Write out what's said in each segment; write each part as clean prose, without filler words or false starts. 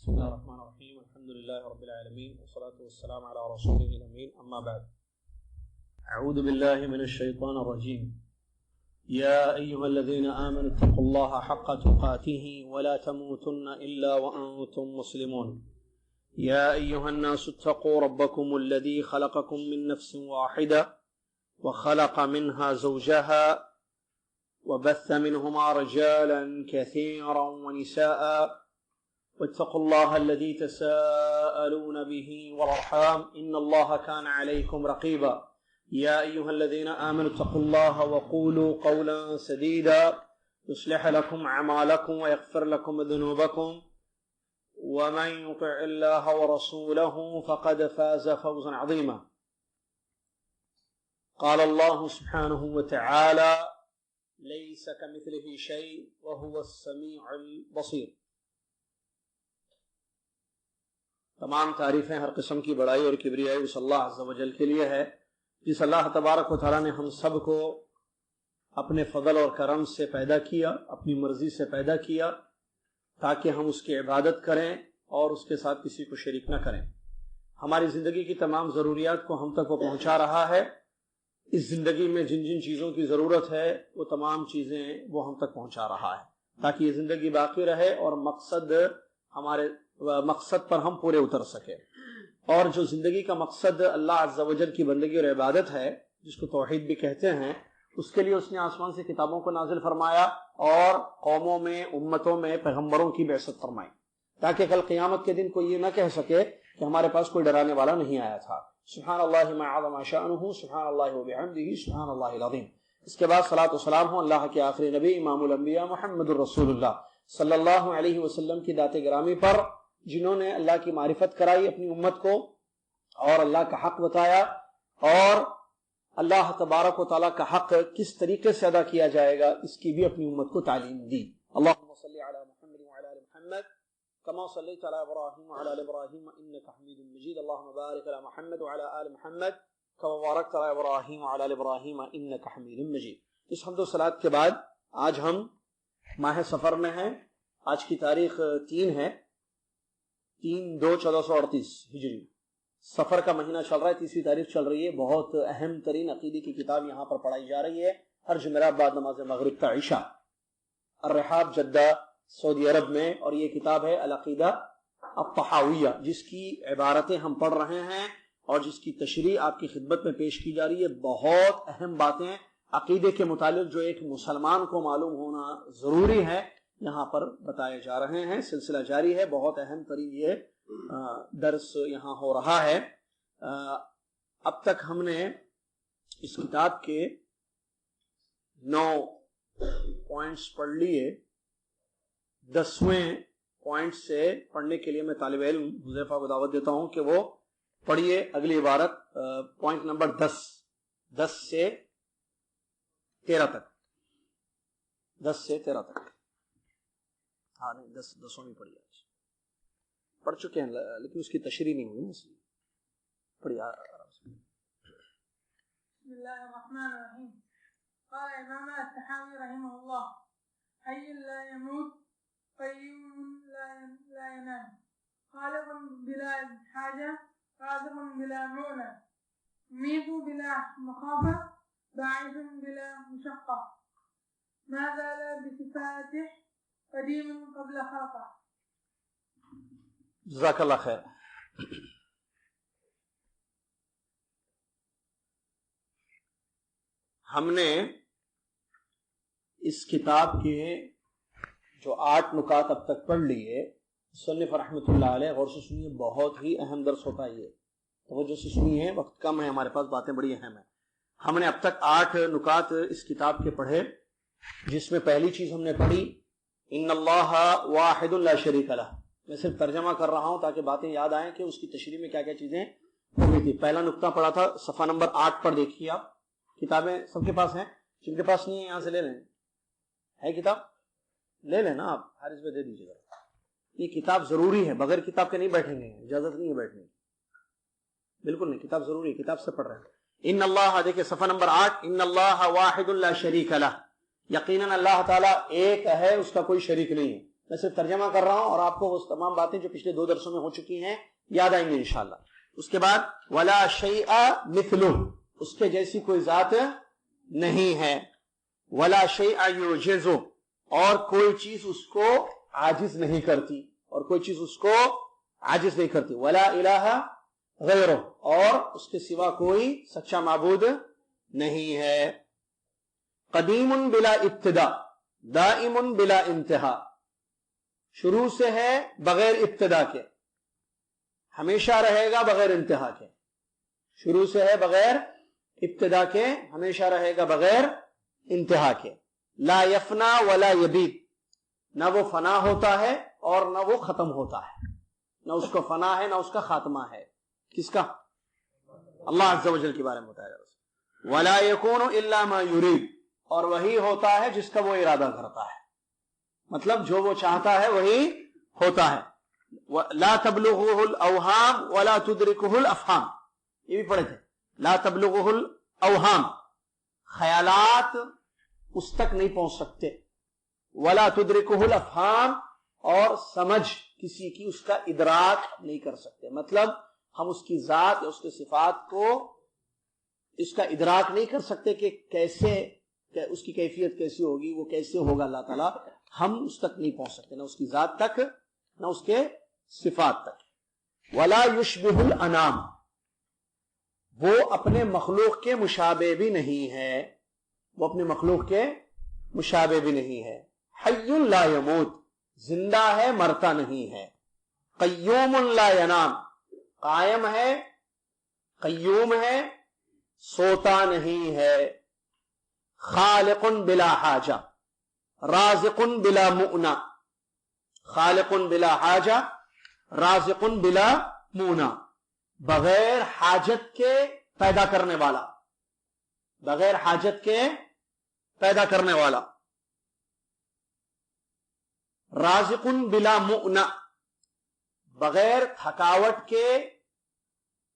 بسم الله الرحمن الرحيم. الحمد لله رب العالمين والصلاة والسلام على رسوله الأمين. أما بعد، أعوذ بالله من الشيطان الرجيم. يا أيها الذين آمنوا اتقوا الله حق تقاته ولا تموتن إلا وأنتم مسلمون. يا أيها الناس اتقوا ربكم الذي خلقكم من نفس واحدة وخلق منها زوجها وبث منهما رجالا كثيرا ونساء واتقوا الله الذي تساءلون به والأرحام إن الله كان عليكم رقيبا. يا أيها الذين آمنوا اتقوا الله وقولوا قولا سديدا يصلح لكم أعمالكم ويغفر لكم ذنوبكم ومن يطع الله ورسوله فقد فاز فوزا عظيما. قال الله سبحانه وتعالى: ليس كمثله شيء وهو السميع البصير. تمام تعریفیں ہر قسم کی بڑائی اور کبریائی اس اللہ عز و جل کے لیے ہے جس اللہ تبارک و تعالیٰ نے ہم سب کو اپنے فضل اور کرم سے پیدا کیا، اپنی مرضی سے پیدا کیا تاکہ ہم اس کی عبادت کریں اور اس کے ساتھ کسی کو شریک نہ کریں. ہماری زندگی کی تمام ضروریات کو ہم تک وہ پہنچا رہا ہے. اس زندگی میں جن جن چیزوں کی ضرورت ہے وہ تمام چیزیں وہ ہم تک پہنچا رہا ہے تاکہ یہ زندگی باقی رہے اور مقصد پر ہم پورے اتر سکے. اور جو زندگی کا مقصد اللہ عز و جل کی بندگی اور عبادت ہے، جس کو توحید بھی کہتے ہیں، اس کے لیے اس نے آسمان سے کتابوں کو نازل فرمایا اور قوموں میں، امتوں میں پیغمبروں کی بعثت فرمائی تاکہ کل قیامت کے دن کوئی یہ نہ کہہ سکے کہ ہمارے پاس کوئی ڈرانے والا نہیں آیا تھا. سبحان اللہ ما عظم شأنہ، سبحان اللہ وبحمدہ، سبحان اللہ العظیم. اس کے بعد صلاۃ و سلام ہو اللہ کے آخری نبی امام الانبیاء محمد الرسول اللہ صلی اللہ علیہ وسلم کی ذات گرامی پر، جنہوں نے اللہ کی معرفت کرائی اپنی امت کو اور اللہ کا حق بتایا اور اللہ تبارک و تعالیٰ کا حق کس طریقے سے ادا کیا جائے گا اس کی بھی اپنی امت کو تعلیم دی. اللہم صلی علی محمد وعلی آل محمد کما صلیت علی ابراہیم وعلی آل ابراہیم انک حمید مجید. اللہم بارک علی محمد وعلی آل محمد کما بارکت علی ابراہیم وعلی آل ابراہیم انک حمید مجید. اس حمد و صلاۃ کے بعد آج ہم ماہ سفر میں ہیں. آج کی تاریخ 3 ہے، 3/2/1438 ہجری. سفر کا مہینہ چل رہا ہے، 30ویں تاریخ چل رہی ہے. بہت اہم ترین عقیدے کی کتاب یہاں پر پڑھائی جا رہی ہے ہر جمعرات بعد نماز مغرب کا عشاء، الرحاب جدہ سعودی عرب میں. اور یہ کتاب ہے العقیدہ الطحاویہ، جس کی عبارتیں ہم پڑھ رہے ہیں اور جس کی تشریح آپ کی خدمت میں پیش کی جا رہی ہے. بہت اہم باتیں عقیدے کے متعلق جو ایک مسلمان کو معلوم ہونا ضروری ہے یہاں پر بتائے جا رہے ہیں. سلسلہ جاری ہے. بہت اہم ترین یہ درس یہاں ہو رہا ہے. اب تک ہم نے اس کتاب کے 9 پوائنٹس پڑھ لیے. 10ویں پوائنٹ سے پڑھنے کے لیے میں طالب علم حذیفہ کو دعوت دیتا ہوں کہ وہ پڑھیے اگلی عبارت، پوائنٹ نمبر 10 سے 13 تک. 10 سے 13 تک. ہاں نہیں، 10 میں پڑھی. آج پڑھ چکے ہیں لیکن اس کی تشریح نہیں ہوئی نا، اس لیے پڑھی آرام سے. بسم اللہ الرحمن الرحیم. قال امام الطحاوی رحمہ اللہ: حی لا يموت، قیوم لا ینام، خالق بلا حاجہ، رازق بلا مؤنہ، ممیت بلا مخافہ، باعث بلا مشقہ، ما زال بصفاته قدیم قبل خلقہ. جزاک اللہ خیر. ہم نے اس کتاب کے جو 8 نکات اب تک پڑھ لیے. مصنف رحمۃ اللہ علیہ، غور سے سنیے، بہت ہی اہم درس ہوتا ہے یہ. توجہ سے سنیے، وقت کم ہے ہمارے پاس، باتیں بڑی اہم ہیں. ہم نے اب تک 8 نکات اس کتاب کے پڑھے، جس میں پہلی چیز ہم نے پڑھی ان اللہ واحد لا شریک لہ. میں صرف ترجمہ کر رہا ہوں تاکہ باتیں یاد آئیں کہ اس کی تشریح میں کیا کیا چیزیں ہوئی تھی. پہلا نقطہ پڑھا تھا، صفحہ نمبر 8 پر دیکھیے. آپ کتابیں سب کے پاس ہیں؟ جن کے پاس نہیں ہے یہاں سے لے لیں. ہے کتاب؟ لے لیں نا آپ، حارث میں دے دیجیے گا. یہ کتاب ضروری ہے، بغیر کتاب کے نہیں بیٹھیں گے، اجازت نہیں ہے بیٹھنے کی. بالکل نہیں، کتاب ضروری ہے، کتاب سے پڑھ رہے ہیں. ان اللہ، دیکھیں صفحہ نمبر 8، ان اللہ واحد لا شریک لہ، یقیناً اللہ تعالیٰ ایک ہے، اس کا کوئی شریک نہیں ہے. میں صرف ترجمہ کر رہا ہوں اور آپ کو وہ تمام باتیں جو پچھلے 2 درسوں میں ہو چکی ہیں یاد آئیں گے انشاءاللہ. اس کے بعد ولا شیء مثلہ، اس کے جیسی کوئی ذات نہیں ہے. ولا شیء یعجزہ، اور کوئی چیز اس کو عاجز نہیں کرتی، اور کوئی چیز اس کو عاجز نہیں کرتی. ولا الہ غیرہ، اور اس کے سوا کوئی سچا معبود نہیں ہے. قدیم بلا ابتدا، دائم بلا انتہا، شروع سے ہے بغیر ابتدا کے، ہمیشہ رہے گا بغیر انتہا کے. شروع سے ہے بغیر ابتدا کے، ہمیشہ رہے گا بغیر انتہا کے. لا یفنا ولا یبید، نہ وہ فنا ہوتا ہے اور نہ وہ ختم ہوتا ہے، نہ اس کا فنا ہے نہ اس کا خاتمہ ہے. کس کا؟ اللہ عز و جل کے بارے میں بتایا جا رہا ہے. ولا یکون الا ما یرید، اور وہی ہوتا ہے جس کا وہ ارادہ کرتا ہے، مطلب جو وہ چاہتا ہے وہی ہوتا ہے. لا تبلغه الاوہام ولا تدرکه الافہام، یہ بھی پڑھے تھے. لا تبلغه الاوہام، خیالات اس تک نہیں پہنچ سکتے. ولا تدرکه الافہام، اور سمجھ کسی کی اس کا ادراک نہیں کر سکتے. مطلب ہم اس کی ذات یا اس کی صفات کو اس کا ادراک نہیں کر سکتے کہ کیسے، کہ اس کی کیفیت کیسی ہوگی، وہ کیسے ہوگا اللہ تعالیٰ. ہم اس تک نہیں پہنچ سکتے، نہ اس کی ذات تک نہ اس کے صفات تک. ولا یشبہ الانام، وہ اپنے مخلوق کے مشابہ بھی نہیں ہے، وہ اپنے مخلوق کے مشابہ بھی نہیں ہے. حی لا یموت، زندہ ہے مرتا نہیں ہے. قیوم لا ینام، قائم ہے قیوم ہے سوتا نہیں ہے. خالق بلا حاجہ، رازق بلا مؤنہ. خالق بلا حاجہ، رازق بلا مؤنہ، بغیر حاجت کے پیدا کرنے والا، بغیر حاجت کے پیدا کرنے والا. رازق بلا مؤنہ، بغیر تھکاوٹ کے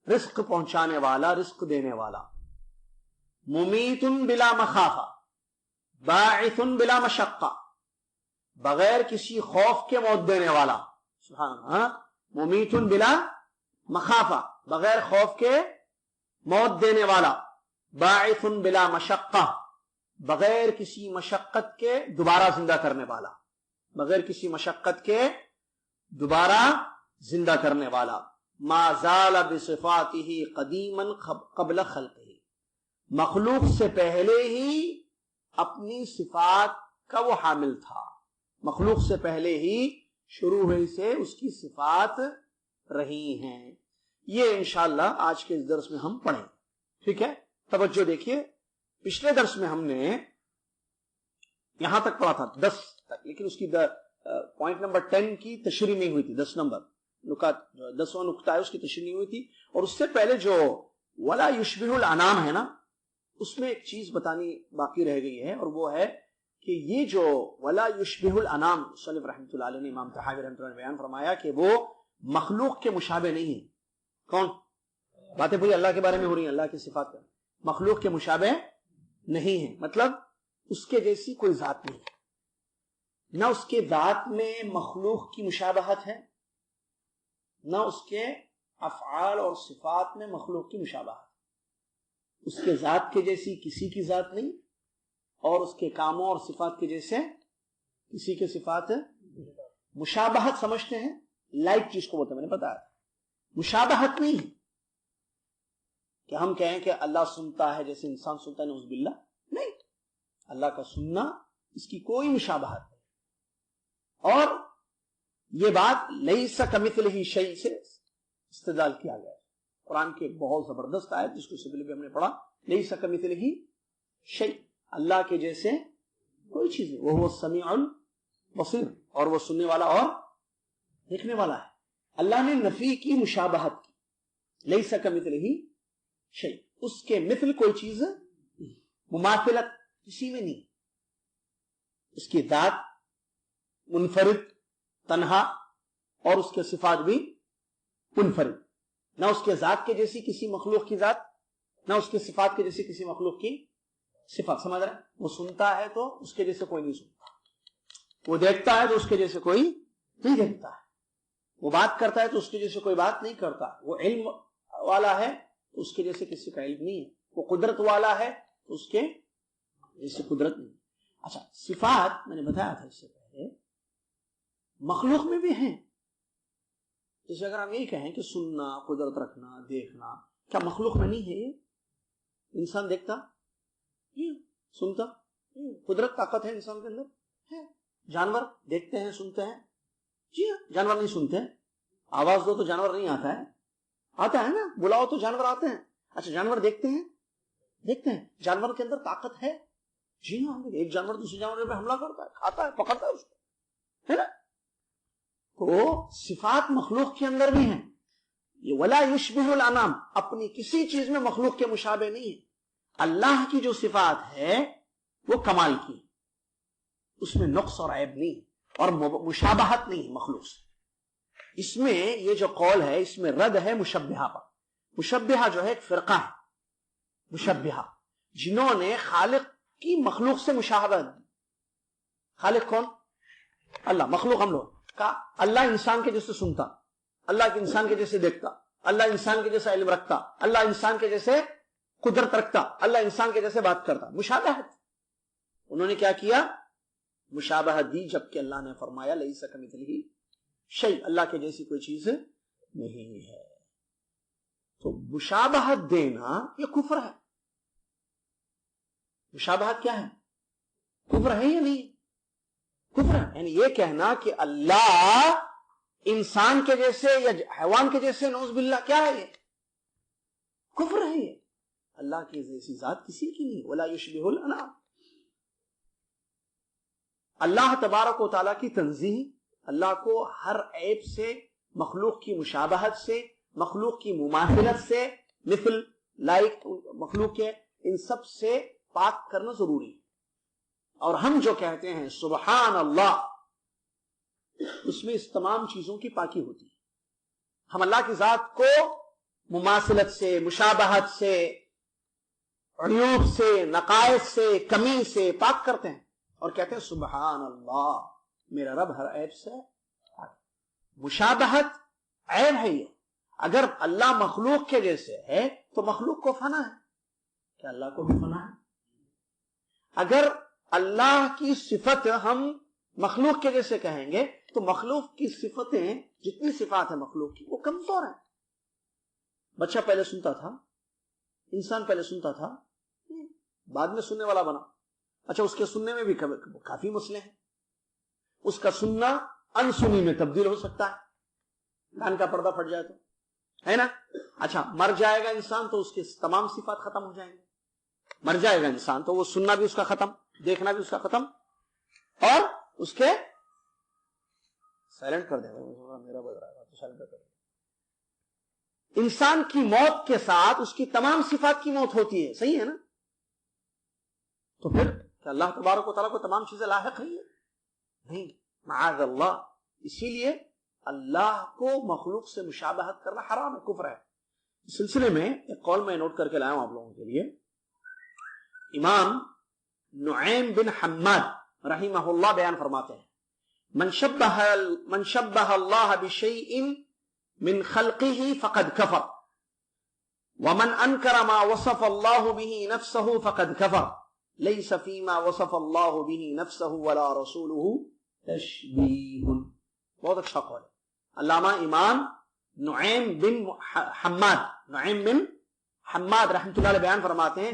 رزق پہنچانے والا، رزق دینے والا. ممیت بلا مخافہ، باعث بلا مشقہ، بغیر کسی خوف کے موت دینے والا. سبحان اللہ. ممیت بلا مخافہ، بغیر خوف کے موت دینے والا. باعث بلا مشقہ، بغیر کسی مشقت کے دوبارہ زندہ کرنے والا، بغیر کسی مشقت کے دوبارہ زندہ کرنے والا. ما زال بصفاته قدیما قبل خلقه، مخلوق سے پہلے ہی اپنی صفات کا وہ حامل تھا، مخلوق سے پہلے ہی شروع ہوئی سے اس کی صفات رہی ہیں. یہ انشاءاللہ آج کے اس درس میں ہم پڑھیں. ٹھیک ہے، توجہ دیکھیے. پچھلے درس میں ہم نے یہاں تک پڑھا تھا 10 تک، لیکن اس کی پوائنٹ نمبر 10 کی تشریح نہیں ہوئی تھی. 10 نمبر نکات، 10واں نکتہ ہے، اس کی تشریح نہیں ہوئی تھی. اور اس سے پہلے جو ولا یشبہ الانام ہے نا، اس میں ایک چیز بتانی باقی رہ گئی ہے، اور وہ ہے کہ یہ جو ولا یشبہ الانام، صلی رحمۃ اللہ علیہ نے، امام طحاوی رحمۃ اللہ علیہ نے بیان فرمایا کہ وہ مخلوق کے مشابہ نہیں ہے. کون باتیں پوری اللہ کے بارے میں ہو رہی ہیں، اللہ کی صفات کا، مخلوق کے مشابہ نہیں ہے. مطلب اس کے جیسی کوئی ذات نہیں ہے، نہ اس کے ذات میں مخلوق کی مشابہت ہے، نہ اس کے افعال اور صفات میں مخلوق کی مشابہت. اس کے ذات کے جیسی کسی کی ذات نہیں، اور اس کے کاموں اور صفات کے جیسے کسی کے صفات. مشابہت سمجھتے ہیں لائک چیز کو بولتے ہیں، میں نے بتایا. مشابہت نہیں ہے کہ ہم کہیں کہ اللہ سنتا ہے جیسے انسان سنتا ہے، نعوذ باللہ. نہیں، اللہ کا سننا اس کی کوئی مشابہت نہیں. اور یہ بات لیس کمثلہ شیء سے استدلال کیا گیا ہے. قرآن کے بہت زبردست آیت جس کو اس سے پہلے بھی ہم نے پڑھا، لیس کمثلہ شیء، اللہ کے جیسے کوئی چیز نہیں. وہ السمیع البصیر، اور وہ سننے والا اور دیکھنے والا ہے. اللہ نے نفی کی، مشابہت کی. لیس کمثلہ شیء، اس کے مثل کوئی چیز نہیں، مماثلت کسی میں نہیں. اس کی ذات منفرد، تنہا، اور اس کے صفات بھی منفرد. نہ اس کے ذات کے جیسی کسی مخلوق کی ذات، نہ اس کے صفات کے جیسی کسی مخلوق کی صفات. سمجھ رہے ہیں؟ وہ سنتا ہے تو اس کے جیسے کوئی نہیں سنتا. وہ دیکھتا ہے تو اس کے جیسے کوئی نہیں دیکھتا ہے، وہ بات کرتا ہے تو اس کے جیسے کوئی بات نہیں کرتا، وہ علم والا ہے تو اس کے جیسے کسی کا علم نہیں ہے، وہ قدرت والا ہے تو اس کے جیسے قدرت نہیں۔ اچھا، صفات میں نے بتایا تھا اس سے پہلے مخلوق میں بھی ہیں، جیسے اگر ہم یہی کہیں کہ سننا، قدرت رکھنا، دیکھنا، کیا مخلوق میں نہیں ہے؟ یہ انسان دیکھتا، سنتا، قدرت طاقت ہے انسان کے اندر ہے۔ جانور دیکھتے ہیں، سنتے ہیں، جی ہاں، جانور نہیں سنتے ہیں، آواز دو تو جانور نہیں آتا ہے، آتا ہے نا، بلاؤ تو جانور آتے ہیں۔ اچھا، جانور دیکھتے ہیں، دیکھتے ہیں، جانور کے اندر طاقت ہے، جی ہاں، ایک جانور دوسرے جانور پہ حملہ کرتا ہے، کھاتا ہے، پکڑتا ہے اس کو، ہے نا؟ تو صفات مخلوق کے اندر بھی ہیں، یہ ولا یشبہ الانام، اپنی کسی چیز میں مخلوق کے مشابہ نہیں ہے۔ اللہ کی جو صفات ہے وہ کمال کی، اس میں نقص اور عیب نہیں اور مشابہت نہیں ہے مخلوق سے۔ اس میں یہ جو قول ہے اس میں رد ہے مشبہہ پر۔ مشبہہ جو ہے ایک فرقہ ہے، مشبہہ، جنہوں نے خالق کی مخلوق سے مشابہت دی۔ خالق کون؟ اللہ، مخلوق ہم لوگ کا، اللہ انسان کے جیسے سنتا، اللہ انسان کے جیسے دیکھتا، اللہ انسان کے جیسا علم رکھتا، اللہ انسان کے جیسے قدرت رکھتا، اللہ انسان کے جیسے بات کرتا، مشابہت۔ انہوں نے کیا کیا؟ مشابہت دی، جبکہ اللہ نے فرمایا لیس کمثلہ شیء، اللہ کے جیسی کوئی چیز نہیں ہے۔ تو مشابہت دینا یہ کفر ہے۔ مشابہت کیا ہے؟ کفر ہے یا نہیں؟ کفر ہے، یعنی یہ کہنا کہ اللہ انسان کے جیسے یا حیوان کے جیسے، نعوذ باللہ، کیا ہے یہ؟ کفر ہے یہ۔ اللہ کی جیسی ذات کسی کی نہیں، ولا یشبہ الانام۔ اللہ تبارک و تعالیٰ کی تنزیہ، اللہ کو ہر عیب سے، مخلوق کی مشابہت سے، مخلوق کی مماثلت سے، مثل، لائک مخلوق کے، ان سب سے پاک کرنا ضروری ہے۔ اور ہم جو کہتے ہیں سبحان اللہ، اس میں اس تمام چیزوں کی پاکی ہوتی ہے۔ ہم اللہ کی ذات کو مماثلت سے، مشابہت سے، عیوب سے، نقائص سے، کمی سے پاک کرتے ہیں اور کہتے ہیں سبحان اللہ، میرا رب ہر عیب سے پاک۔ مشابہت عیب ہے یہ۔ اگر اللہ مخلوق کے جیسے ہے تو مخلوق کو فنا ہے، کیا اللہ کو بھی فنا ہے؟ اگر اللہ کی صفت ہم مخلوق کے جیسے کہیں گے تو مخلوق کی صفتیں، جتنی صفات ہیں مخلوق کی، وہ کمزور ہیں۔ بچہ پہلے سنتا تھا، انسان پہلے سنتا تھا، بعد میں سننے والا بنا۔ اچھا، اس کے سننے میں بھی کافی مسئلے ہیں۔ اس کا سننا انسنی میں تبدیل ہو سکتا ہے، کان کا پردہ پھٹ جائے تو، ہے نا؟ اچھا، مر جائے گا انسان تو اس کی تمام صفات ختم ہو جائیں گے۔ مر جائے گا انسان تو وہ سننا بھی اس کا ختم، دیکھنا بھی اس کا ختم، اور اس کے سائلنٹ کر دے گا، میرا بج رہا ہے تو سائلنٹ کر دے۔ انسان کی موت کے ساتھ اس کی تمام صفات کی موت ہوتی ہے، صحیح ہے نا؟ تو پھر کیا اللہ تبارک و تعالیٰ کو تمام چیزیں لاحق ہیں؟ نہیں، معاذ اللہ۔ اسی لیے اللہ کو مخلوق سے مشابہت کرنا حرام ہے، کفر ہے۔ اس سلسلے میں ایک قول میں نوٹ کر کے لایا ہوں آپ لوگوں کے لیے۔ امام نعیم بن حماد رحمہ اللہ بیان فرماتے ہیں، من شبہ اللہ بشیء من خلقه فقد کفر ومن انکر ما وصف اللہ به نفسه فقد کفر لیس فیما وصف اللہ به نفسه ولا رسوله تشبیہ۔ بہت اچھا قول ہے۔ علامہ امام نعیم بن حماد رحمۃ اللہ علیہ بیان فرماتے ہیں،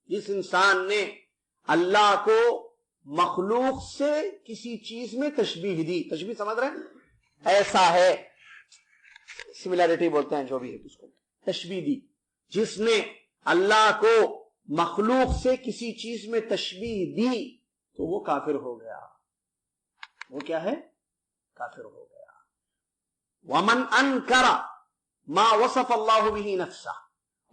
جس انسان نے اللہ کو مخلوق سے کسی چیز میں تشبیہ دی، تشبیہ سمجھ رہے ہیں؟ ایسا ہے، سملیرٹی بولتے ہیں جو بھی ہے، اس کو تشبیہ دی۔ جس نے اللہ کو مخلوق سے کسی چیز میں تشبیہ دی تو وہ کافر ہو گیا۔ وہ کیا ہے؟ کافر ہو گیا۔ ومن انکر ما وصف اللہ به نفسہ،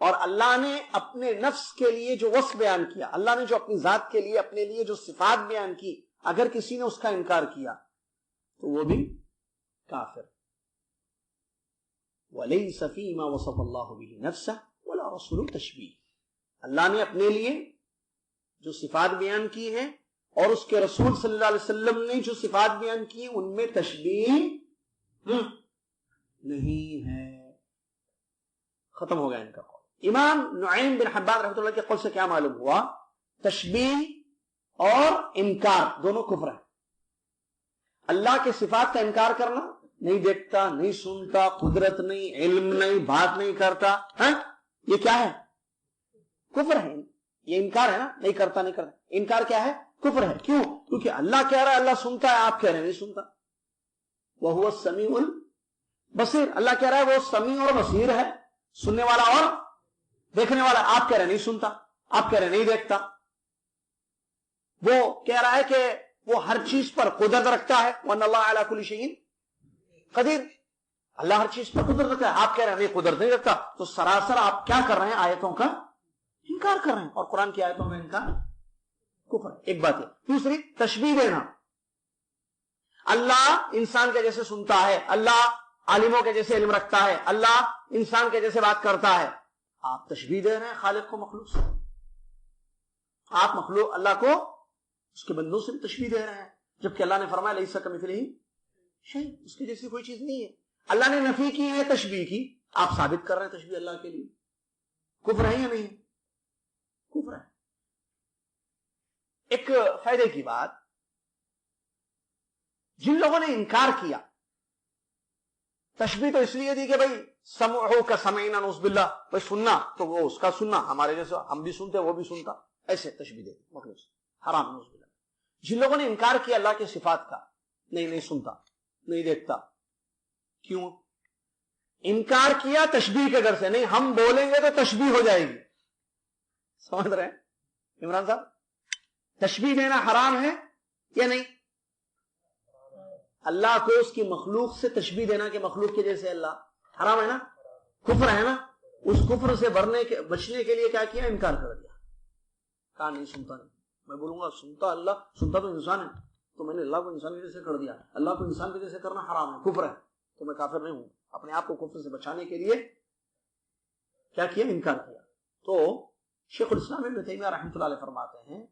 اور اللہ نے اپنے نفس کے لیے جو وصف بیان کیا، اللہ نے جو اپنی ذات کے لیے اپنے لیے جو صفات بیان کی، اگر کسی نے اس کا انکار کیا تو وہ بھی کافر۔ وَلَيْسَ فِي مَا وَصَفَ اللَّهُ بِهِ نَفْسَهُ وَلَا رَسُولُ تَشْبِيهٌ، اللہ نے اپنے لیے جو صفات بیان کی ہیں اور اس کے رسول صلی اللہ علیہ وسلم نے جو صفات بیان کی ان میں تشبیہ نہیں ہے. ختم ہو گیا ان کا قول. امام نعیم بن حبان رحمۃ اللہ کے قول سے کیا معلوم ہوا؟ تشبیہ اور انکار دونوں کفر ہیں. اللہ کے صفات کا انکار کرنا، نہیں دیکھتا، نہیں سنتا، قدرت نہیں، علم نہیں، بات نہیں کرتا، یہ کیا ہے؟ کفر ہے. یہ انکار ہے نا، نہیں کرتا نہیں کرتا. انکار کیا ہے؟ کفر ہے. کیوں؟ کیونکہ اللہ کہہ رہا ہے اللہ سنتا ہے، آپ کہہ رہے ہیں نہیں سنتا. وَهُوَ السَّمِيعُ الْبَصِيرُ، اللہ کہہ رہا ہے وہ سمیع اور بصیر ہے، سننے والا اور دیکھنے والا. آپ کہہ رہے ہیں نہیں سنتا، آپ کہہ رہے ہیں نہیں دیکھتا. وہ کہہ رہا ہے کہ وہ ہر چیز پر قدرت رکھتا ہے. وَأَنَّ اللَّهَ عَلَى كُلِّ شَيْءٍ قدیر، اللہ ہر چیز پر قدرت رکھتا ہے. آپ کہہ رہے ہیں نہیں قدرت نہیں رکھتا. تو سراسر آپ کیا کر رہے ہیں؟ آیتوں کا انکار کر رہے ہیں، اور قرآن کی آیتوں میں انکار کفر. ایک بات ہے. دوسری تشبیہ دینا. اللہ انسان کے جیسے سنتا ہے، اللہ عالموں کے جیسے علم رکھتا ہے، اللہ انسان کے جیسے بات کرتا ہے. آپ تشبیہ دے رہے ہیں خالق کو مخلوق سے. آپ مخلوق اللہ کو اس کے بندوں سے بھی تشبیہ دے رہے ہیں، جبکہ اللہ نے فرمایا لیس کمثلہ شیء، اس کے جیسی کوئی چیز نہیں ہے. اللہ نے نفی کی ہے تشبیہ کی، آپ ثابت کر رہے ہیں تشبیہ اللہ کے لیے. کفر ہے یا نہیں؟ کفر ہے. ایک فائدے کی بات، جن لوگوں نے انکار کیا تشبیہ تو اس لیے دی کہ بھائی سمعو کا سمعنا نعوذ باللہ، بھائی سننا تو وہ اس کا سننا ہمارے جیسے ہم بھی سنتے وہ بھی سنتا، ایسے تشبیہ دے مخلوق سے، حرام نعوذ باللہ. جن لوگوں نے انکار کیا اللہ کے صفات کا، نہیں سنتا، نہیں دیکھتا، کیوں انکار کیا؟ تشبیہ کے ڈر سے. نہیں ہم بولیں گے تو تشبیہ ہو جائے گی. سمجھ رہے ہیں عمران صاحب؟ تشبیہ دینا حرام ہے یا نہیں؟ اللہ کو اس کی مخلوق سے تشبیہ دینا کہ مخلوق کے جیسے اللہ، حرام ہے نا، کفر ہے نا. اس کفر سے بچنے کے لیے کیا کیا؟ انکار کر دیا. کہا نہیں سنتا نہیں. میں بولوں گا سنتا اللہ، سنتا تو انسان ہے، تو میں نے اللہ کو انسان کے جیسے کر دیا. اللہ کو انسان کے جیسے کرنا حرام ہے، کفر ہے، تو میں کافر نہیں ہوں. اپنے آپ کو کفر سے بچانے کے لیے کیا کیا؟ انکار کیا. تو شیخ الاسلام ابن تیمیہ رحمۃ اللہ علیہ فرماتے ہیں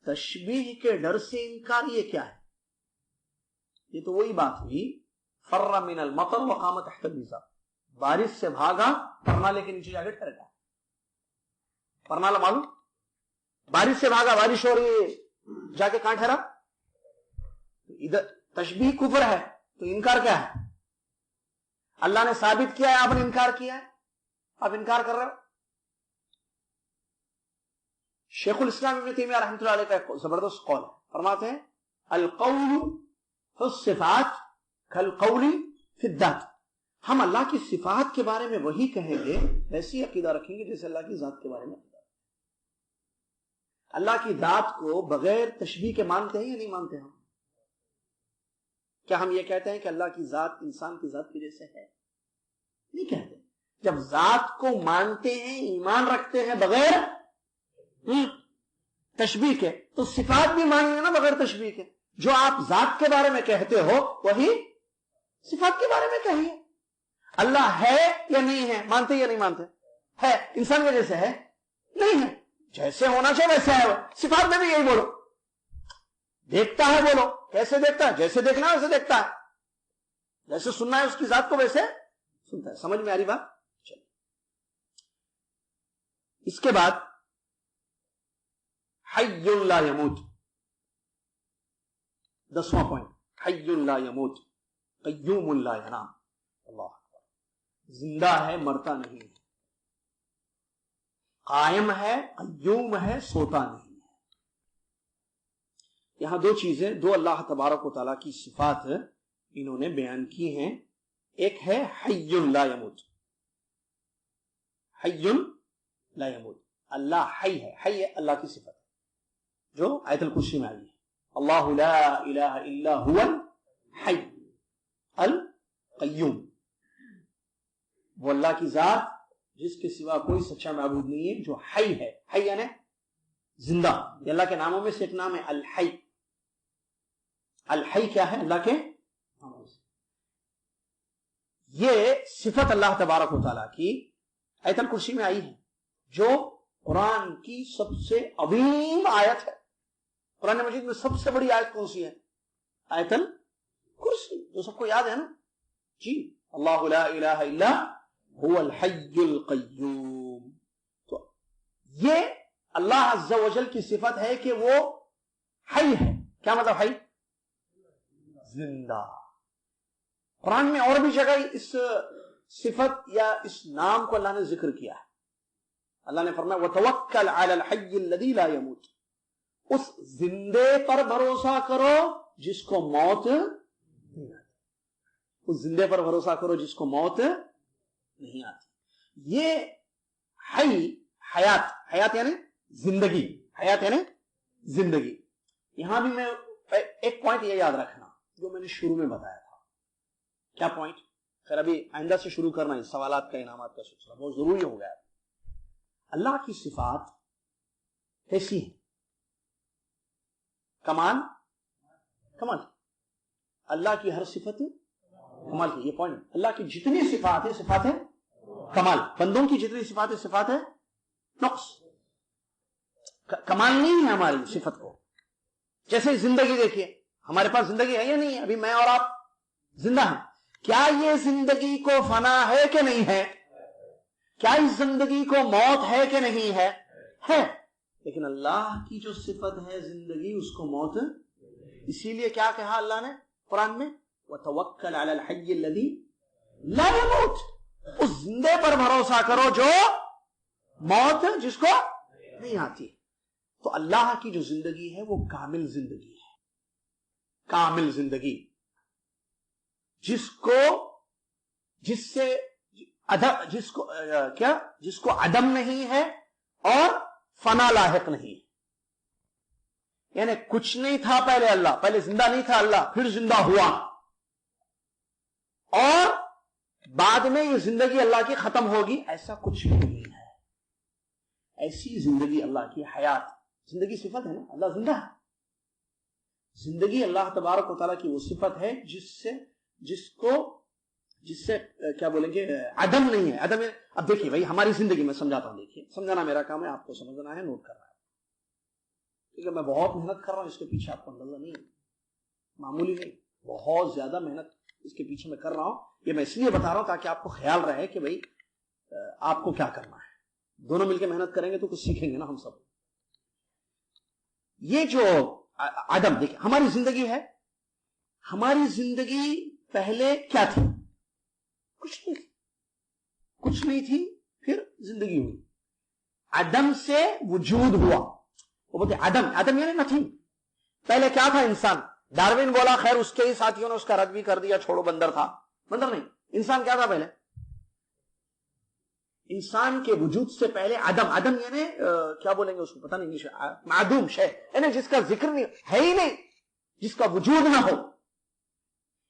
تشبیہ کے ڈر سے انکار یہ کیا ہے؟ یہ تو وہی بات ہوئی فر من المطر وقام تحت البزاق، بارش سے بھاگا پرنالے کے نیچے جا کے ٹھہر گیا. پرنالا معلوم؟ بارش سے بھاگا، بارش ہو رہی ہے، جا کے کہاں ٹھہرا؟ ادھر تشبیہ کفر ہے تو انکار کیا ہے؟ اللہ نے ثابت کیا ہے، آپ نے انکار کیا ہے، آپ انکار کر رہے ہو. شیخ الاسلام ابن تیمیہ رحمۃ اللہ علیہ کا زبردست قول ہے. فرماتے ہیں القول فی الصفات کالقول فی الذات. ہم اللہ کی صفات کے بارے میں وہی کہیں گے، ویسی عقیدہ رکھیں گے جیسے اللہ کی ذات کے بارے میں. اللہ کی ذات کو بغیر تشبیہ کے مانتے ہیں یا نہیں مانتے ہم؟ کیا ہم یہ کہتے ہیں کہ اللہ کی ذات انسان کی ذات کے جیسے ہے؟ نہیں کہتے. جب ذات کو مانتے ہیں، ایمان رکھتے ہیں بغیر تشبیہ کے، تو صفات بھی مانیں گے نا بغیر تشبیہ کے. جو آپ ذات کے بارے میں کہتے ہو وہی صفات کے بارے میں کہیے. اللہ ہے یا نہیں ہے؟ مانتے یا نہیں مانتے؟ ہے. انسان کے جیسے ہے؟ نہیں ہے. جیسے ہونا چاہیے ویسے ہے. صفات میں بھی یہی بولو. دیکھتا ہے بولو، کیسے دیکھتا ہے؟ جیسے دیکھنا ہے ویسے دیکھتا ہے، جیسے سننا ہے اس کی ذات کو ویسے سنتا ہے. سمجھ میں آ رہی بات؟ چلیے اس کے بعد حی لا یموت، 10واں پوائنٹ. حی لا یموت قیوم لا ینام. اللہ اکبر. زندہ ہے، مرتا نہیں ہے، قائم ہے، قیوم ہے، سوتا نہیں ہے. یہاں دو چیزیں، دو اللہ تبارک و تعالیٰ کی صفات انہوں نے بیان کی ہیں. ایک ہے حی لا یموت. حی لا یموت، اللہ حی ہے. حی اللہ کی صفت ہے جو آیت الکرسی میں آئی ہے. اللہ لا الہ الا هو الحی القیوم. وہ اللہ کی ذات جس کے سوا کوئی سچا معبود نہیں ہے، جو حی ہے. حی یعنی زندہ. یہ اللہ کے ناموں میں سے ایک نام ہے الحی. الحی کیا ہے؟ اللہ کے ناموں سے. یہ صفت اللہ تبارک و تعالیٰ کی آیت الکرسی میں آئی ہے، جو قرآن کی سب سے عظیم آیت ہے. قرآن مجید میں سب سے بڑی آیت کون سی ہے؟ آیت الکرسی، جو سب کو یاد ہے نا جی، اللہ لا الہ الا هو الحی القیوم. تو یہ اللہ عز و جل کی صفت ہے کہ وہ حی ہے. کیا مطلب حی؟ زندہ. قرآن میں اور بھی جگہ اس صفت یا اس نام کو اللہ نے ذکر کیا ہے. اللہ نے فرمایا وتوکل علی الحی الذی لا یموت، اس زندے پر بھروسہ کرو جس کو موت نہیں آتی. اس زندے پر بھروسہ کرو جس کو موت نہیں آتی. یہ حی، حیات، حیات یعنی زندگی، حیات یعنی زندگی. یہاں بھی میں ایک پوائنٹ یہ یاد رکھنا جو میں نے شروع میں بتایا تھا. کیا پوائنٹ؟ خیر ابھی آئندہ سے شروع کرنا ہے سوالات کا انعامات کا سلسلہ، بہت ضروری ہو گیا. اللہ کی صفات کیسی ہیں؟ کمال، کمال. اللہ کی ہر صفت کمال کی. یہ پوائنٹ، اللہ کی جتنی صفات ہیں صفات ہے کمال. بندوں کی جتنی صفات ہے صفات ہے نقص. کمال نہیں ہے ہماری صفت کو. جیسے زندگی دیکھیے، ہمارے پاس زندگی ہے یا نہیں ہے؟ ابھی میں اور آپ زندہ ہیں. کیا یہ زندگی کو فنا ہے کہ نہیں ہے؟ کیا اس زندگی کو موت ہے کہ نہیں ہے؟ ہے. لیکن اللہ کی جو صفت ہے زندگی، اس کو موت. اسی لیے کیا کہا اللہ نے قرآن میں وَتَوَكَّلْ عَلَى الْحَيِّ الَّذِي لَا يَمُوتُ، اس زندے پر بھروسہ کرو جو موت جس کو نہیں آتی. تو اللہ کی جو زندگی ہے وہ کامل زندگی ہے. کامل زندگی جس کو عدم نہیں ہے اور فنا لاحق نہیں. یعنی کچھ نہیں تھا پہلے، اللہ پہلے زندہ نہیں تھا، اللہ پھر زندہ ہوا، اور بعد میں یہ زندگی اللہ کی ختم ہوگی، ایسا کچھ بھی نہیں ہے. ایسی زندگی اللہ کی حیات، زندگی صفت ہے نا، اللہ زندہ ہے. زندگی اللہ تبارک و تعالیٰ کی وہ صفت ہے جس سے کیا بولیں گے عدم نہیں ہے. عدم. اب دیکھیے بھائی ہماری زندگی میں سمجھاتا ہوں، دیکھیے سمجھانا میرا کام ہے، آپ کو سمجھنا ہے، نوٹ کرنا ہے. کیونکہ میں بہت محنت کر رہا ہوں اس کے پیچھے، آپ کو اندازہ نہیں ہے، معمولی نہیں، بہت زیادہ محنت اس کے پیچھے میں کر رہا ہوں. یہ میں اس لیے بتا رہا ہوں تاکہ آپ کو خیال رہے کہ بھائی آپ کو کیا کرنا ہے. دونوں مل کے محنت کریں گے تو کچھ سیکھیں گے نا ہم سب. یہ جو عدم، دیکھیں ہماری زندگی ہے، ہماری زندگی پہلے کیا تھی؟ کچھ نہیں تھی، پھر زندگی ہوئی. عدم سے وجود ہوا. وہ بولتے عدم یعنی نتھنگ. پہلے کیا تھا؟ انسان. ڈاروین بولا، خیر اس کے ہی ساتھیوں نے اس کا رد بھی کر دیا، چھوڑو بندر تھا. بندر نہیں، انسان کیا تھا پہلے؟ انسان کے وجود سے پہلے عدم یعنی کیا بولیں گے اس کو، پتہ نہیں، معدوم شے، یعنی جس کا ذکر نہیں ہے ہی نہیں، جس کا وجود نہ ہو.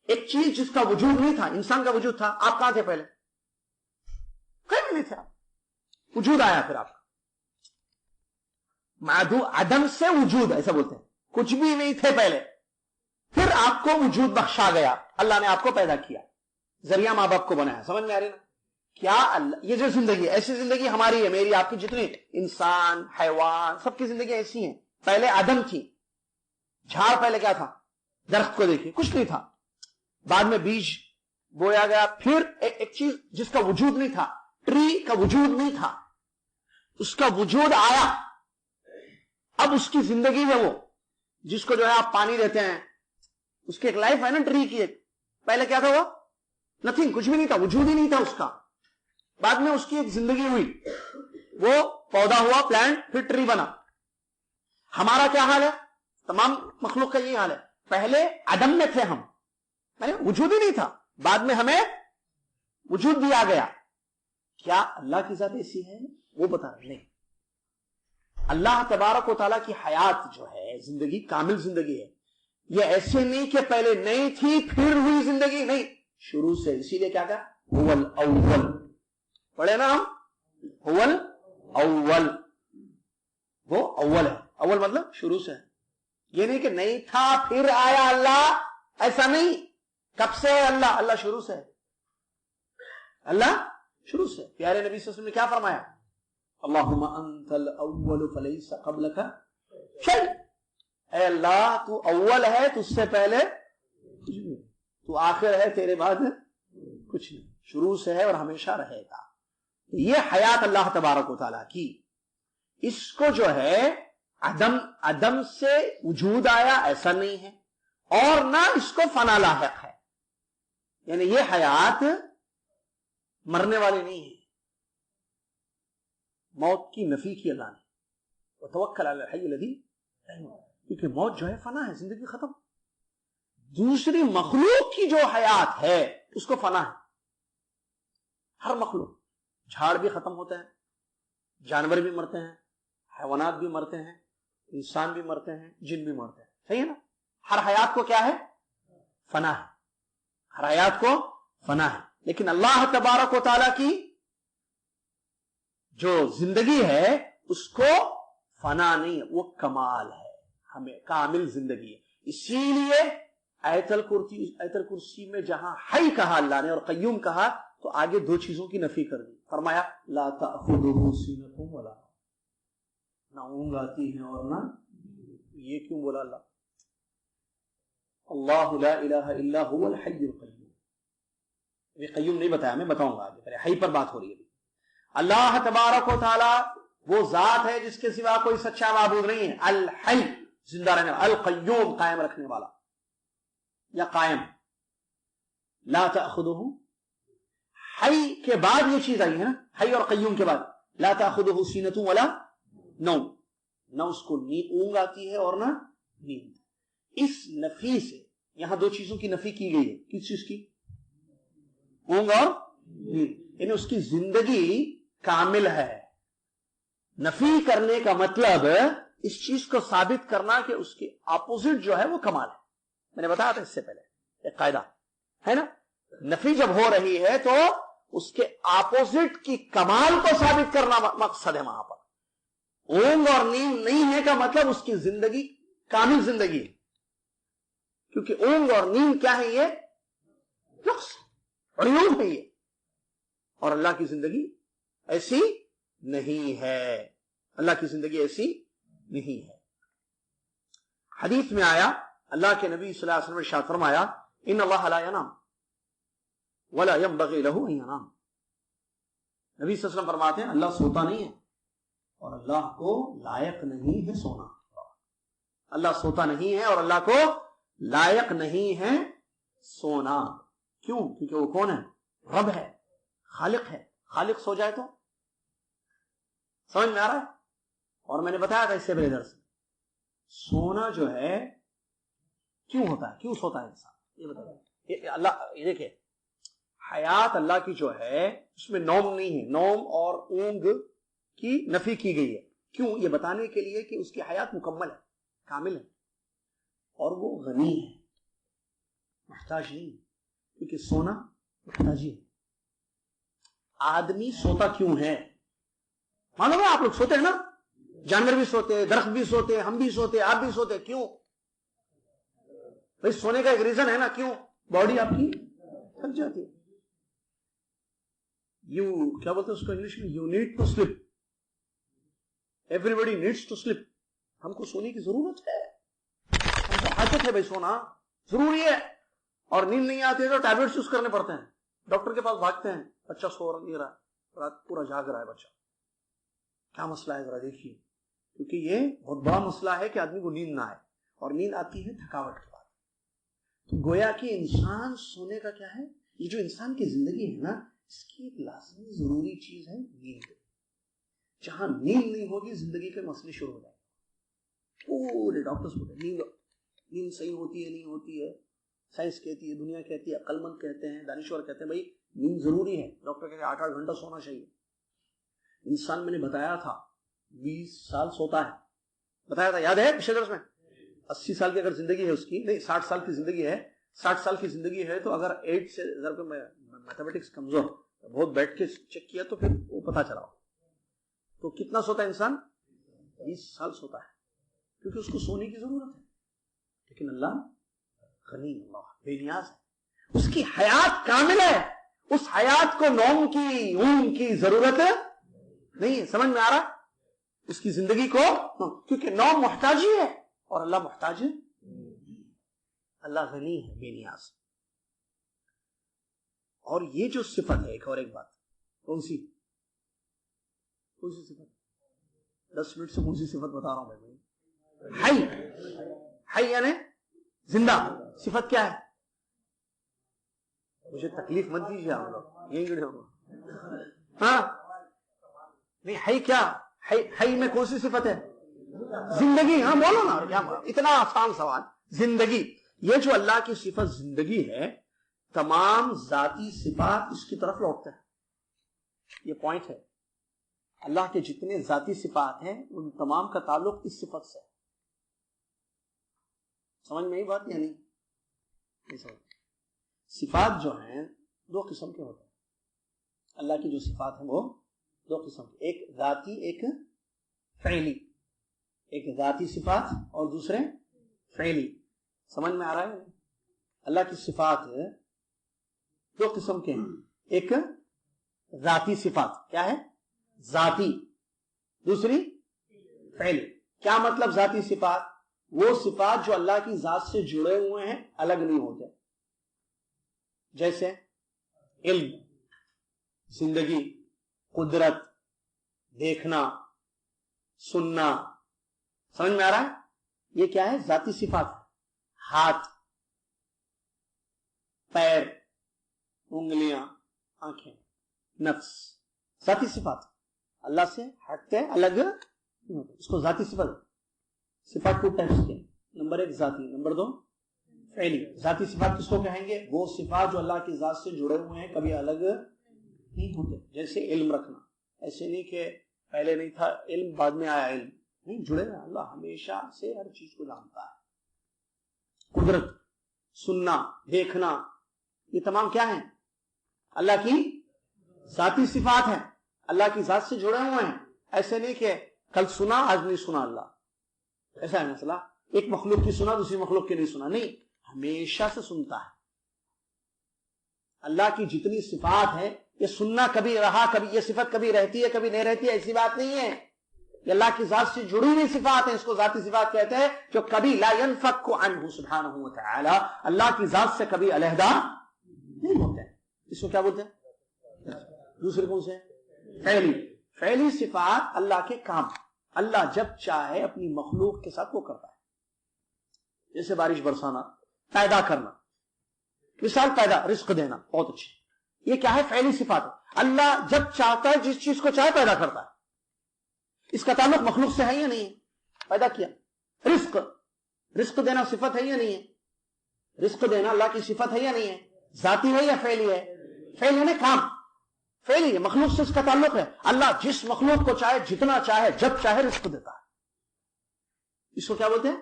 ایک چیز جس کا وجود نہیں تھا. انسان کا وجود تھا. آپ کہاں تھے پہلے؟ کہیں بھی نہیں تھے. وجود آیا پھر آپ کا. عدم سے وجود، ایسا بولتے ہیں. کچھ بھی نہیں تھے پہلے، پھر آپ کو وجود بخشا گیا. اللہ نے آپ کو پیدا کیا، ذریعہ ماں باپ کو بنایا. سمجھ میں آ رہی نا؟ کیا اللہ، یہ جو زندگی ہے، ایسی زندگی ہماری ہے، میری، آپ کی، جتنی انسان، حیوان، سب کی زندگی ایسی ہیں. پہلے عدم تھی. جھاڑ پہلے کیا تھا؟ درخت کو دیکھیے، کچھ نہیں تھا. بعد میں بیج بویا گیا. پھر ایک چیز جس کا وجود نہیں تھا، ٹری کا وجود نہیں تھا، اس کا وجود آیا. اب اس کی زندگی ہے، وہ جس کو جو ہے آپ پانی دیتے ہیں، اس کی ایک لائف ہے نا ٹری کی. ایک پہلے کیا تھا؟ وہ نتھنگ، کچھ بھی نہیں تھا، وجود ہی نہیں تھا اس کا. بعد میں اس کی ایک زندگی ہوئی، وہ پودا ہوا، پلانٹ، پھر ٹری بنا. ہمارا کیا حال ہے؟ تمام مخلوق کا یہی حال ہے. پہلے عدم میں تھے ہم، وجود ہی نہیں تھا، بعد میں ہمیں وجود بھی آ گیا. کیا اللہ کی ذات ایسی ہے؟ وہ بتا رہے نہیں. اللہ تبارک و تعالیٰ کی حیات جو ہے، زندگی، کامل زندگی ہے. یہ ایسے نہیں کہ پہلے نہیں تھی پھر ہوئی زندگی، نہیں، شروع سے. اسی لیے کیا کہا؟ هو الاول. پڑھے نا ہم، هو الاول. وہ اول ہے. اول مطلب شروع سے. یہ نہیں کہ نہیں تھا پھر آیا اللہ، ایسا نہیں. کب سے ہے اللہ؟ اللہ شروع سے ہے. اللہ شروع سے. پیارے نبی صلی اللہ علیہ وسلم نے کیا فرمایا؟ اللہم انت الاول فلیس قبلک شیء. اے اللہ تو اول ہے، تجھ سے پہلے کچھ نہیں، تو آخر ہے، تیرے بعد کچھ نہیں، شروع سے ہے اور ہمیشہ رہے گا. یہ حیات اللہ تبارک و تعالیٰ کی، اس کو جو ہے عدم سے وجود آیا ایسا نہیں ہے، اور نہ اس کو فنا لاحق ہے. یعنی یہ حیات مرنے والی نہیں ہے. موت کی نفی کی اللہ نے، وتوکل علی الحی الذی لا یموت، کیونکہ موت جو ہے فنا ہے، زندگی ختم. دوسری مخلوق کی جو حیات ہے اس کو فنا ہے. ہر مخلوق، جھاڑ بھی ختم ہوتا ہے، جانور بھی مرتے ہیں، حیوانات بھی مرتے ہیں، انسان بھی مرتے ہیں، جن بھی مرتے ہیں، صحیح ہے نا. ہر حیات کو کیا ہے؟ فنا ہے. ہر حیات کو فنا ہے. لیکن اللہ تبارک و تعالیٰ کی جو زندگی ہے اس کو فنا نہیں ہے، وہ کمال ہے، ہمیں کامل زندگی ہے. اسی لیے آیت الکرسی میں جہاں حی کہا اللہ نے اور قیوم کہا تو آگے دو چیزوں کی نفی کر دی. فرمایا لا تأخذہ سینۃ ولا نوم، نہ اونگ آتی ہے اور نہ. یہ کیوں بولا اللہ؟ اللہ لا الہ الا هو الحی القیوم. یہ قیوم نہیں بتایا، میں بتاؤں گا آگے، حی پر بات ہو رہی ہے. اللہ تبارک و تعالی وہ ذات ہے جس کے سوا کوئی سچا معبود نہیں ہے. الحی زندہ رہنے والا، القیوم قائم رکھنے والا یا قائم. لا تأخذہ، حی کے بعد یہ چیز آئی ہے نا، حی اور قیوم کے بعد. لا تأخذہ سینۃ ولا نوم، نہ اس کو اونگ آتی ہے اور نہ نیند. اس نفی سے یہاں دو چیزوں کی نفی کی گئی ہے. کس چیز کی؟ اونگ اور نیند. یعنی اس کی زندگی کامل ہے. نفی کرنے کا مطلب اس چیز کو ثابت کرنا کہ اس کی اپوزٹ جو ہے وہ کمال ہے. میں نے بتایا تھا اس سے پہلے ایک قاعدہ ہے نا، نفی جب ہو رہی ہے تو اس کے اپوزٹ کی کمال کو ثابت کرنا مقصد ہے. وہاں پر اونگ اور نیند نہیں ہے کا مطلب اس کی زندگی کامل زندگی ہے، کیونکہ اونگ اور نیند کیا ہے؟ یہ نقص عیوب ہے یہ. اور اللہ کی زندگی ایسی نہیں ہے، اللہ کی زندگی ایسی نہیں ہے. حدیث میں آیا، اللہ کے نبی صلی اللہ علیہ وسلم نے ارشاد فرمایا ان اللہ لا ینام ولا ينبغي له ان ینام. نبی صلی اللہ علیہ وسلم فرماتے ہیں اللہ سوتا نہیں ہے اور اللہ کو لائق نہیں ہے سونا. اللہ سوتا نہیں ہے اور اللہ کو لائق نہیں ہے سونا. کیوں؟ کیونکہ وہ کون ہے؟ رب ہے، خالق ہے. خالق سو جائے تو سمجھ میں آ رہا ہے؟ اور میں نے بتایا تھا اس سے پہلے درس میں، سونا جو ہے کیوں ہوتا ہے، کیوں سوتا ہے انسان؟ یہ بتایا اللہ. یہ دیکھیں حیات اللہ کی جو ہے اس میں نوم نہیں ہے، نوم اور اونگ کی نفی کی گئی ہے. کیوں؟ یہ بتانے کے لیے کہ اس کی حیات مکمل ہے، کامل ہے، اور وہ غنی ہے، محتاج نہیں. کیونکہ سونا محتاجی ہے. آدمی سوتا کیوں ہے؟ معلوم ہے آپ لوگ سوتے ہیں نا، جانور بھی سوتے، درخت بھی سوتے، ہم بھی سوتے، آپ بھی سوتے. کیوں بھائی؟ سونے کا ایک ریزن ہے نا. کیوں؟ باڈی آپ کی تھک جاتی ہے. کیا بولتے ہیں اس کو انگلش میں؟ You need to sleep. Everybody needs to sleep. ہم کو سونے کی ضرورت ہے، ہم کو حاجت ہے بھائی، سونا ضروری ہے. اور نیند نہیں آتی ہے تو ٹیبلٹس یوز کرنے پڑتے ہیں، ڈاکٹر کے پاس بھاگتے ہیں. بچہ سو نہیں رہا، رات پورا جاگ رہا ہے بچہ. کیا مسئلہ ہے ذرا دیکھیے. کیونکہ یہ بہت بڑا مسئلہ ہے کہ آدمی کو نیند نہ آئے، اور نیند آتی ہے تھکاوٹ کے بعد. تو گویا کہ انسان سونے کا کیا ہے، یہ جو انسان کی زندگی ہے نا، اس کی ایک لازمی ضروری چیز ہے نیند. جہاں نیند نہیں ہوگی زندگی کے مسئلے شروع ہو جائیں گے. پورے ڈاکٹرز بولتے ہیں نیند صحیح ہوتی ہے نہیں ہوتی ہے. سائنس کہتی ہے، دنیا کہتی ہے، عقل مند کہتے ہیں، دانشور کہتے ہیں بھائی نیند ضروری ہے. ڈاکٹر کہتے ہیں 8 گھنٹہ سونا چاہیے. انسان میں نے بتایا تھا 20 سال سوتا ہے، بتایا تھا، یاد ہے پچھلے درس میں؟ 80 سال کی اگر زندگی ہے اس کی، نہیں 60 سال کی زندگی ہے، 60 سال کی زندگی ہے تو اگر 8 سے ضرب میں میتھمیٹکس کمزور، بہت بیٹھ کے چیک کیا تو پھر وہ پتا چلا تو کتنا سوتا ہے انسان؟ 20 سال سوتا ہے، کیونکہ اس کو سونے کی ضرورت ہے. لیکن اللہ غنی، اللہ بے نیاز ہے، اس کی حیات کامل ہے. اس حیات کو نوم کی اونگ کی ضرورت نہیں ہے. سمجھ میں آ رہا؟ اس کی زندگی کو، کیونکہ نوم محتاجی ہے اور اللہ محتاج ہے، اللہ غنی ہے، بے نیاز۔ اور یہ جو صفت ہے، ایک بات، کون سی صفت؟ 10 منٹ سے کون سی صفت بتا رہا ہوں میں؟ حی یعنی زندہ۔ صفت کیا ہے؟ مجھے تکلیف مت دیجیے آپ لوگ، یہیں گڑے ہوگا۔ ہاں نہیں، حی کیا؟ حی میں کون سی صفت ہے؟ زندگی۔ ہاں بولو نا، کیا اتنا آسان سوال۔ زندگی، یہ جو اللہ کی صفت زندگی ہے، تمام ذاتی صفات اس کی طرف لوٹتے ہیں۔ یہ پوائنٹ ہے، اللہ کے جتنے ذاتی صفات ہیں ان تمام کا تعلق اس صفت سے ہے۔ سمجھ میں یہ بات یا نہیں؟ صفات جو ہیں 2 قسم کے ہوتے ہیں۔ اللہ کی جو صفات ہیں وہ 2 قسم کے، ایک ذاتی، ایک فعلی۔ ایک ذاتی صفات اور دوسرے فعلی۔ سمجھ میں آ رہا ہے؟ اللہ کی صفات 2 قسم کے ہیں، ایک ذاتی صفات، کیا ہے؟ ذاتی، دوسری فعلی۔ کیا مطلب ذاتی صفات؟ وہ صفات جو اللہ کی ذات سے جڑے ہوئے ہیں، الگ نہیں ہوتے، جیسے علم، زندگی، قدرت، دیکھنا، سننا۔ سمجھ میں آ رہا ہے؟ یہ کیا ہے؟ ذاتی صفات۔ ہاتھ، پیر، انگلیاں، آنکھیں، نفس، ذاتی صفات، اللہ سے ہٹتے الگ نہیں ہوتے، اس کو ذاتی صفات۔ صفات 2 ٹائپس کے، نمبر 1 ذاتی، نمبر 2 فعلی۔ ذاتی صفات کس کو کہیں گے؟ وہ صفات جو اللہ کی ذات سے جڑے ہوئے ہیں، کبھی الگ نہیں ہوتے، جیسے علم رکھنا۔ ایسے نہیں کہ پہلے نہیں تھا علم، بعد میں آیا علم، نہیں، جڑے ہوئے۔ اللہ ہمیشہ سے ہر چیز کو جانتا ہے۔ قدرت، سننا، دیکھنا، یہ تمام کیا ہیں؟ اللہ کی ذاتی صفات ہیں، اللہ کی ذات سے جڑے ہوئے ہیں۔ ایسے نہیں کہ کل سنا آج نہیں سنا، اللہ ایسا ہے مسئلہ، ایک مخلوق کی سنا دوسری مخلوق کی نہیں سنا، نہیں، ہمیشہ سے سنتا ہے۔ اللہ کی جتنی صفات ہیں، یہ سننا کبھی رہا، کبھی یہ صفت کبھی رہتی ہے کبھی نہیں رہتی ہے، ایسی بات نہیں ہے۔ یہ اللہ کی ذات سے جڑی ہوئی صفات ہیں، اس کو ذاتی صفات کہتے ہیں، جو کبھی لا ينفك عنہ سبحانہ وتعالی، اللہ کی ذات سے کبھی علیحدہ نہیں ہوتے ہیں۔ اس کو کیا بولتے ہیں؟ دوسرے کون سے؟ فعلی۔ فعلی صفات اللہ کے کام، اللہ جب چاہے اپنی مخلوق کے ساتھ وہ کرتا ہے، جیسے بارش برسانا، پیدا کرنا، مثال پیدا، رزق دینا، بہت اچھی، یہ کیا ہے؟ فعلی صفات ہے۔ اللہ جب چاہتا ہے جس چیز کو چاہے پیدا کرتا ہے۔ اس کا تعلق مخلوق سے ہے یا نہیں ہے؟ پیدا کیا۔ رزق دینا صفت ہے یا نہیں ہے؟ رزق دینا اللہ کی صفت ہے یا نہیں ہے؟ ذاتی ہے یا فعلی ہے؟ فعلی ہے نا، کام فعلی ہے، مخلوق سے اس کا تعلق ہے۔ اللہ جس مخلوق کو چاہے، جتنا چاہے، جب چاہے رزق دیتا ہے۔ اس کو کیا بولتے ہیں؟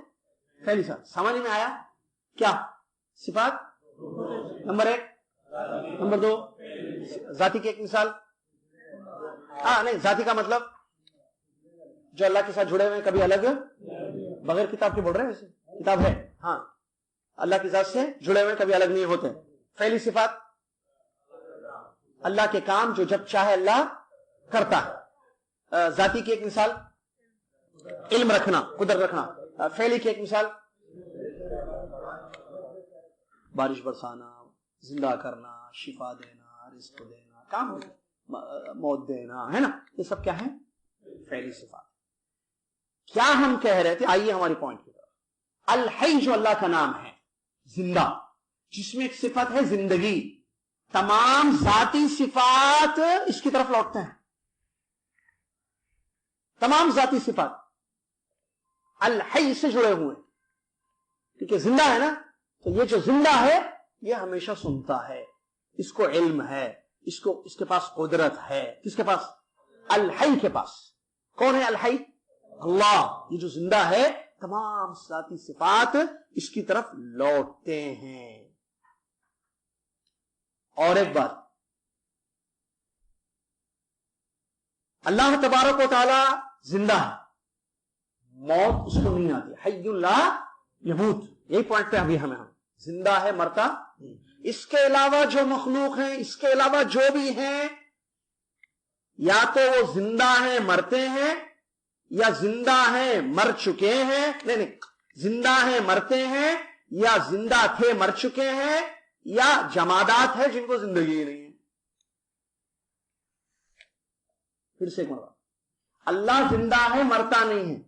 فعلی صفات۔ سمجھ میں آیا؟ کیا صفات؟ نمبر 1، نمبر 2 ذاتی کی ایک مثال۔ نہیں، ذاتی کا مطلب جو اللہ کے ساتھ جڑے ہوئے ہیں، کبھی الگ، بغیر کتاب کے بول رہے ہیں، ویسے کتاب ہے، ہاں، اللہ کی ذات سے جڑے ہوئے کبھی الگ نہیں ہوتے۔ فعلی صفات، اللہ کے کام جو جب چاہے اللہ کرتا ہے۔ ذاتی کی ایک مثال علم رکھنا، قدرت رکھنا۔ فعلی کی ایک مثال بارش برسانا، زندہ کرنا، شفا دینا، رزق دینا، کام موت دینا، ہے نا، یہ سب کیا ہے؟ فعلی صفات۔ کیا ہم کہہ رہے تھے؟ آئیے ہماری پوائنٹ کی طرف۔ الحی جو اللہ کا نام ہے، زندہ، جس میں ایک صفت ہے زندگی، تمام ذاتی صفات اس کی طرف لوٹتے ہیں، تمام ذاتی صفات الحی سے جڑے ہوئے، کیونکہ زندہ ہے نا، تو یہ جو زندہ ہے یہ ہمیشہ سنتا ہے، اس کو علم ہے، اس کے پاس قدرت ہے۔ کس کے پاس؟ الحی کے پاس۔ کون ہے الحی؟ اللہ۔ یہ جو زندہ ہے، تمام ذاتی صفات اس کی طرف لوٹتے ہیں۔ اور ایک بات، اللہ تبارک و تعالی زندہ ہے، موت اس کو نہیں آتی، حی لا یموت، یہی پوائنٹ پہ ابھی ہمیں زندہ ہے، مرتا نہیں۔ اس کے علاوہ جو مخلوق ہیں، اس کے علاوہ جو بھی ہیں، یا تو وہ زندہ ہیں مرتے ہیں، یا زندہ ہیں مر چکے ہیں، نہیں، زندہ ہیں مرتے ہیں، یا زندہ تھے مر چکے ہیں، یا جمادات ہیں جن کو زندگی ہی نہیں ہے. پھر سے ایک مرتبہ، اللہ زندہ ہے مرتا نہیں ہے.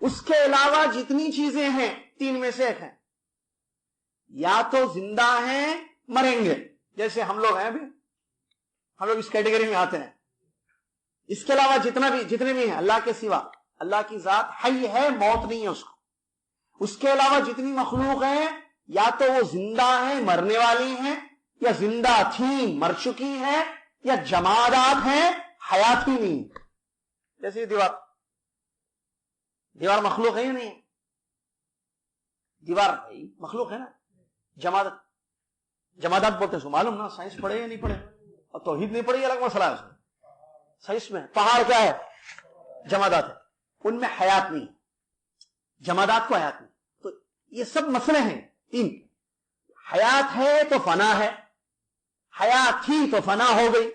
اس کے علاوہ جتنی چیزیں ہیں تین میں سے ایک ہیں، یا تو زندہ ہیں مریں گے، جیسے ہم لوگ ہیں، بھی ہم لوگ اس کیٹیگری میں آتے ہیں. اس کے علاوہ جتنے بھی ہیں اللہ کے سوا، اللہ کی ذات حی ہے، موت نہیں ہے اس کو. اس کے علاوہ جتنی مخلوق ہیں یا تو وہ زندہ ہیں مرنے والی ہیں، یا زندہ تھیں مر چکی ہیں، یا جمادات ہیں حیات ہی نہیں. جیسے یہ دیوار مخلوق ہے یا نہیں؟ دیوار مخلوق ہے نا. جمادات بولتے ہیں، معلوم نا سائنس پڑھے یا نہیں پڑھے، اور توحید نہیں پڑھی الگ مسئلہ ہے. اس میں سائنس میں پہاڑ کیا ہے؟ جمادات ہے، ان میں حیات نہیں، جمادات کو حیات نہیں. تو یہ سب مسئلے ہیں تین. حیات ہے تو فنا ہے، حیات تھی تو فنا ہو گئی،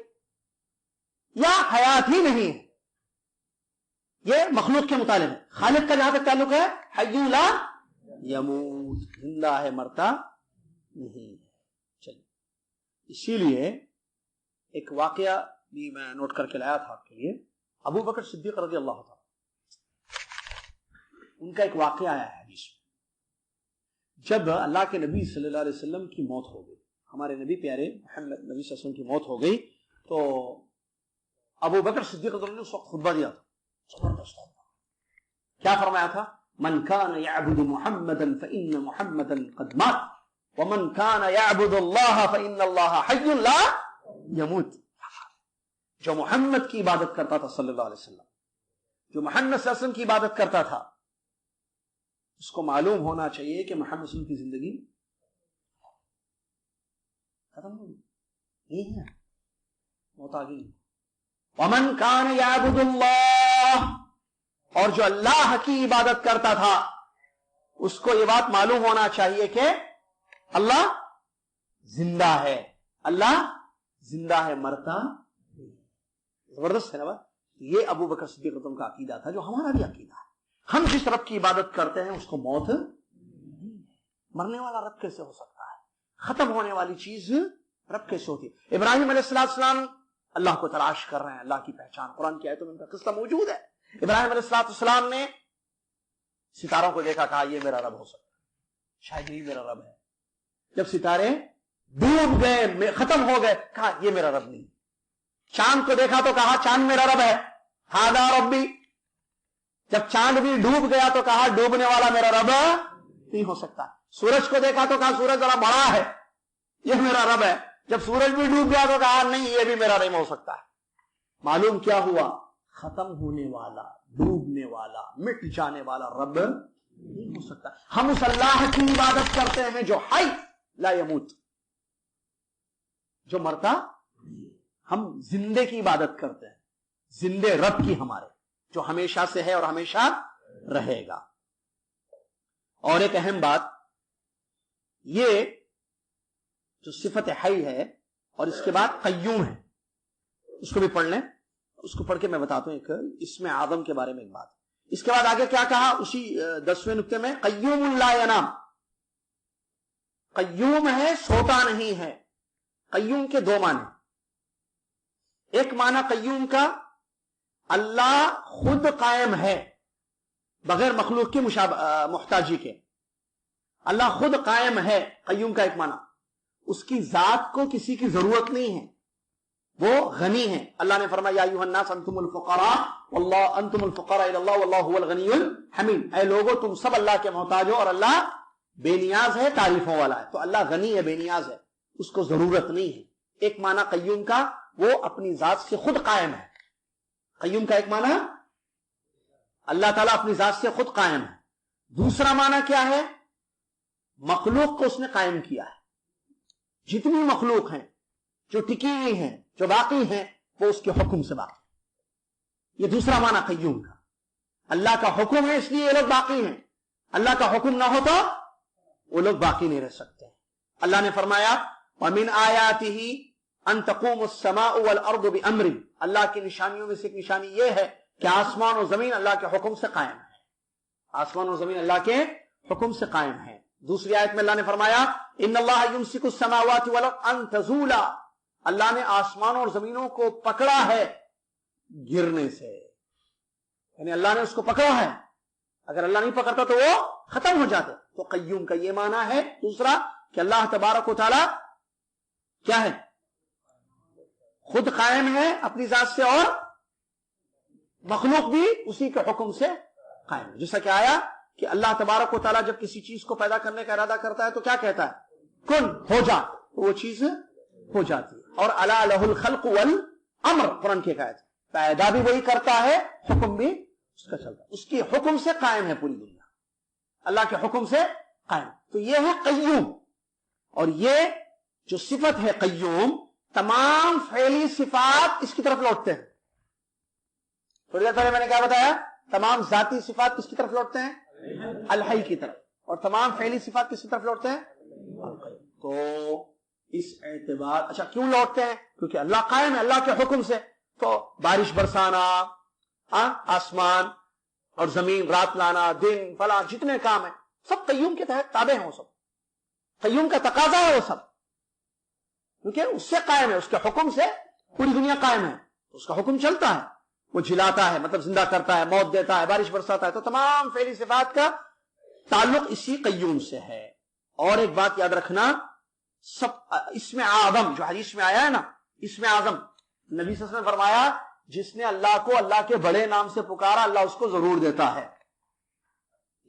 یا حیات ہی نہیں ہے. یہ مخلوق کے مطالبے میں. خالق کا جہاں تک تعلق ہے، حی لا یموت، زندہ ہے مرتا نہیں. چلیے، اسی لیے ایک واقعہ بھی میں نوٹ کر کے لایا تھا آپ کے لیے. ابو بکر صدیق رضی اللہ تعالیٰ، ان کا ایک واقعہ آیا ہے حدیث میں. جب اللہ کے نبی صلی اللہ علیہ وسلم کی موت ہو گئی، ہمارے نبی پیارے محمد نبی صلی اللہ علیہ وسلم کی موت ہو گئی، تو ابو بکر صدیق رضی اللہ عنہ نے اس وقت خطبہ دیا تھا. زبردست خطبہ. کیا فرمایا تھا؟ من كان يعبد محمدا فإن محمدا قد مات ومن كان يعبد الله فإن الله حي لا يموت. جو محمد کی عبادت کرتا تھا صلی اللہ علیہ وسلم، جو محمد صلی اللہ علیہ وسلم کی عبادت کرتا تھا، اس کو معلوم ہونا چاہیے کہ محمد صلی اللہ علیہ وسلم کی زندگی ختم ہو گئی ہے، موت آ گئی. ومن كان يعبد الله، اور جو اللہ کی عبادت کرتا تھا اس کو یہ بات معلوم ہونا چاہیے کہ اللہ زندہ ہے، اللہ زندہ ہے مرتا. زبردست ہے نا بات. یہ ابو بکر صدیق رضی اللہ عنہ کا عقیدہ تھا، جو ہمارا بھی عقیدہ ہے. ہم جس رب کی عبادت کرتے ہیں اس کو موت، مرنے والا رب کیسے ہو سکتا ہے؟ ختم ہونے والی چیز رب کیسے ہوتی ہے؟ ابراہیم علیہ السلام اللہ کو تلاش کر رہے ہیں، اللہ کی پہچان قرآن کی آیتوں میں ان کا قصہ موجود ہے. ابراہیم علیہ السلام نے ستاروں کو دیکھا، کہا یہ میرا رب ہو سکتا ہے، شاید یہی میرا رب ہے. جب ستارے ڈوب گئے، ختم ہو گئے، کہا یہ میرا رب نہیں. چاند کو دیکھا تو کہا چاند میرا رب ہے، ہاذا ربی. جب چاند بھی ڈوب گیا تو کہا ڈوبنے والا میرا رب نہیں ہو سکتا. سورج کو دیکھا تو کہا سورج ذرا بڑا ہے، یہ میرا رب ہے. جب سورج بھی ڈوب گیا تو کہا نہیں، یہ بھی میرا نہیں ہو سکتا ہے. معلوم کیا ہوا؟ ختم ہونے والا، ڈوبنے والا، مٹ جانے والا رب نہیں ہو سکتا. ہم اس اللہ کی عبادت کرتے ہیں جو حی لا یموت، جو مرتا. ہم زندے کی عبادت کرتے ہیں، زندے رب کی، ہمارے جو ہمیشہ سے ہے اور ہمیشہ رہے گا. اور ایک اہم بات یہ جو صفت حی ہے اور اس کے بعد قیوم ہے، اس کو بھی پڑھ لیں. اس کو پڑھ کے میں بتاتا ہوں ایک اسم اعظم کے بارے میں ایک بات. اس کے بعد آگے کیا کہا اسی 10ویں نقطے میں؟ قیوم لا ینام. قیوم ہے، سوتا نہیں ہے. قیوم کے دو معنی. ایک معنی قیوم کا اللہ خود قائم ہے بغیر مخلوق کی محتاجی کے. اللہ خود قائم ہے، قیوم کا ایک معنی. اس کی ذات کو کسی کی ضرورت نہیں ہے، وہ غنی ہے. اللہ نے فرمایا یا ایھا الناس انتم الفقراء واللہ انتم الفقراء الی اللہ واللہ هو الغنی الحمید. اے لوگو تم سب اللہ کے محتاج ہو اور اللہ بے نیاز ہے، تعریفوں والا ہے. تو اللہ غنی ہے، بے نیاز ہے، اس کو ضرورت نہیں ہے. ایک معنی قیوم کا وہ اپنی ذات سے خود قائم ہے. قیوم کا ایک معنی اللہ تعالیٰ اپنی ذات سے خود قائم ہے. دوسرا معنی کیا ہے؟ مخلوق کو اس نے قائم کیا ہے. جتنی مخلوق ہیں جو ٹکی ہوئی ہیں، جو باقی ہیں، وہ اس کے حکم سے باقی. یہ دوسرا معنی قیوم کا. اللہ کا حکم ہے اس لیے یہ لوگ باقی ہیں. اللہ کا حکم نہ ہو تو وہ لوگ باقی نہیں رہ سکتے. اللہ نے فرمایا وَمِنْ آيَاتِهِ أَن تَقُومُ السَّمَاءُ وَالْأَرْضُ بِأَمْرِهِ. اللہ کی نشانیوں میں سے ایک نشانی یہ ہے کہ آسمان و زمین اللہ کے حکم سے قائم ہے. آسمان اور زمین اللہ کے حکم سے قائم ہیں. دوسری آیت میں اللہ نے فرمایا ان اللہ یمسک السماوات والارض ان تزولا، اللہ نے آسمانوں اور زمینوں کو پکڑا ہے گرنے سے، یعنی اللہ نے اس کو پکڑا ہے، اگر اللہ نہیں پکڑتا تو وہ ختم ہو جاتے. تو قیوم کا یہ معنی ہے. دوسرا کہ اللہ تبارک و تعالی کیا ہے؟ خود قائم ہے اپنی ذات سے، اور مخلوق بھی اسی کے حکم سے قائم ہے. جیسا کہ آیا کہ اللہ تبارک و تعالیٰ جب کسی چیز کو پیدا کرنے کا ارادہ کرتا ہے تو کیا کہتا ہے؟ کن، ہو جا، وہ چیز ہو جاتی ہے. اور الا لہ الخلق والامر، قرآن کی آیت، پیدا بھی وہی کرتا ہے، حکم بھی اس کا چلتا ہے. اس کے حکم سے قائم ہے پوری دنیا، اللہ کے حکم سے قائم. تو یہ ہے قیوم. اور یہ جو صفت ہے قیوم، تمام فعلی صفات اس کی طرف لوٹتے ہیں. تھوڑی دیر پہلے میں نے کیا بتایا؟ تمام ذاتی صفات کس کی طرف لوٹتے ہیں؟ الحی کی طرف. اور تمام فعلی صفات کس کی طرف لوٹتے ہیں؟ القیوم. تو اس اعتبار، اچھا کیوں لوٹتے ہیں؟ کیونکہ اللہ قائم ہے اللہ کے حکم سے. تو بارش برسانا، آسمان اور زمین، رات لانا، دن، فلاں، جتنے کام ہیں سب قیوم کے تحت تابع ہیں. وہ سب قیوم کا تقاضا ہے، وہ سب کیونکہ اس سے قائم ہے، اس کے حکم سے پوری دنیا قائم ہے. اس کا حکم چلتا ہے، وہ جلاتا ہے مطلب زندہ کرتا ہے، موت دیتا ہے، بارش برساتا ہے. تو تمام فعلی صفات کا تعلق اسی قیوم سے ہے. اور ایک بات یاد رکھنا، سب اسم اعظم جو حدیث میں آیا ہے نا، اسم اعظم، نبی صلی اللہ علیہ وسلم نے فرمایا جس نے اللہ کو اللہ کے بڑے نام سے پکارا اللہ اس کو ضرور دیتا ہے.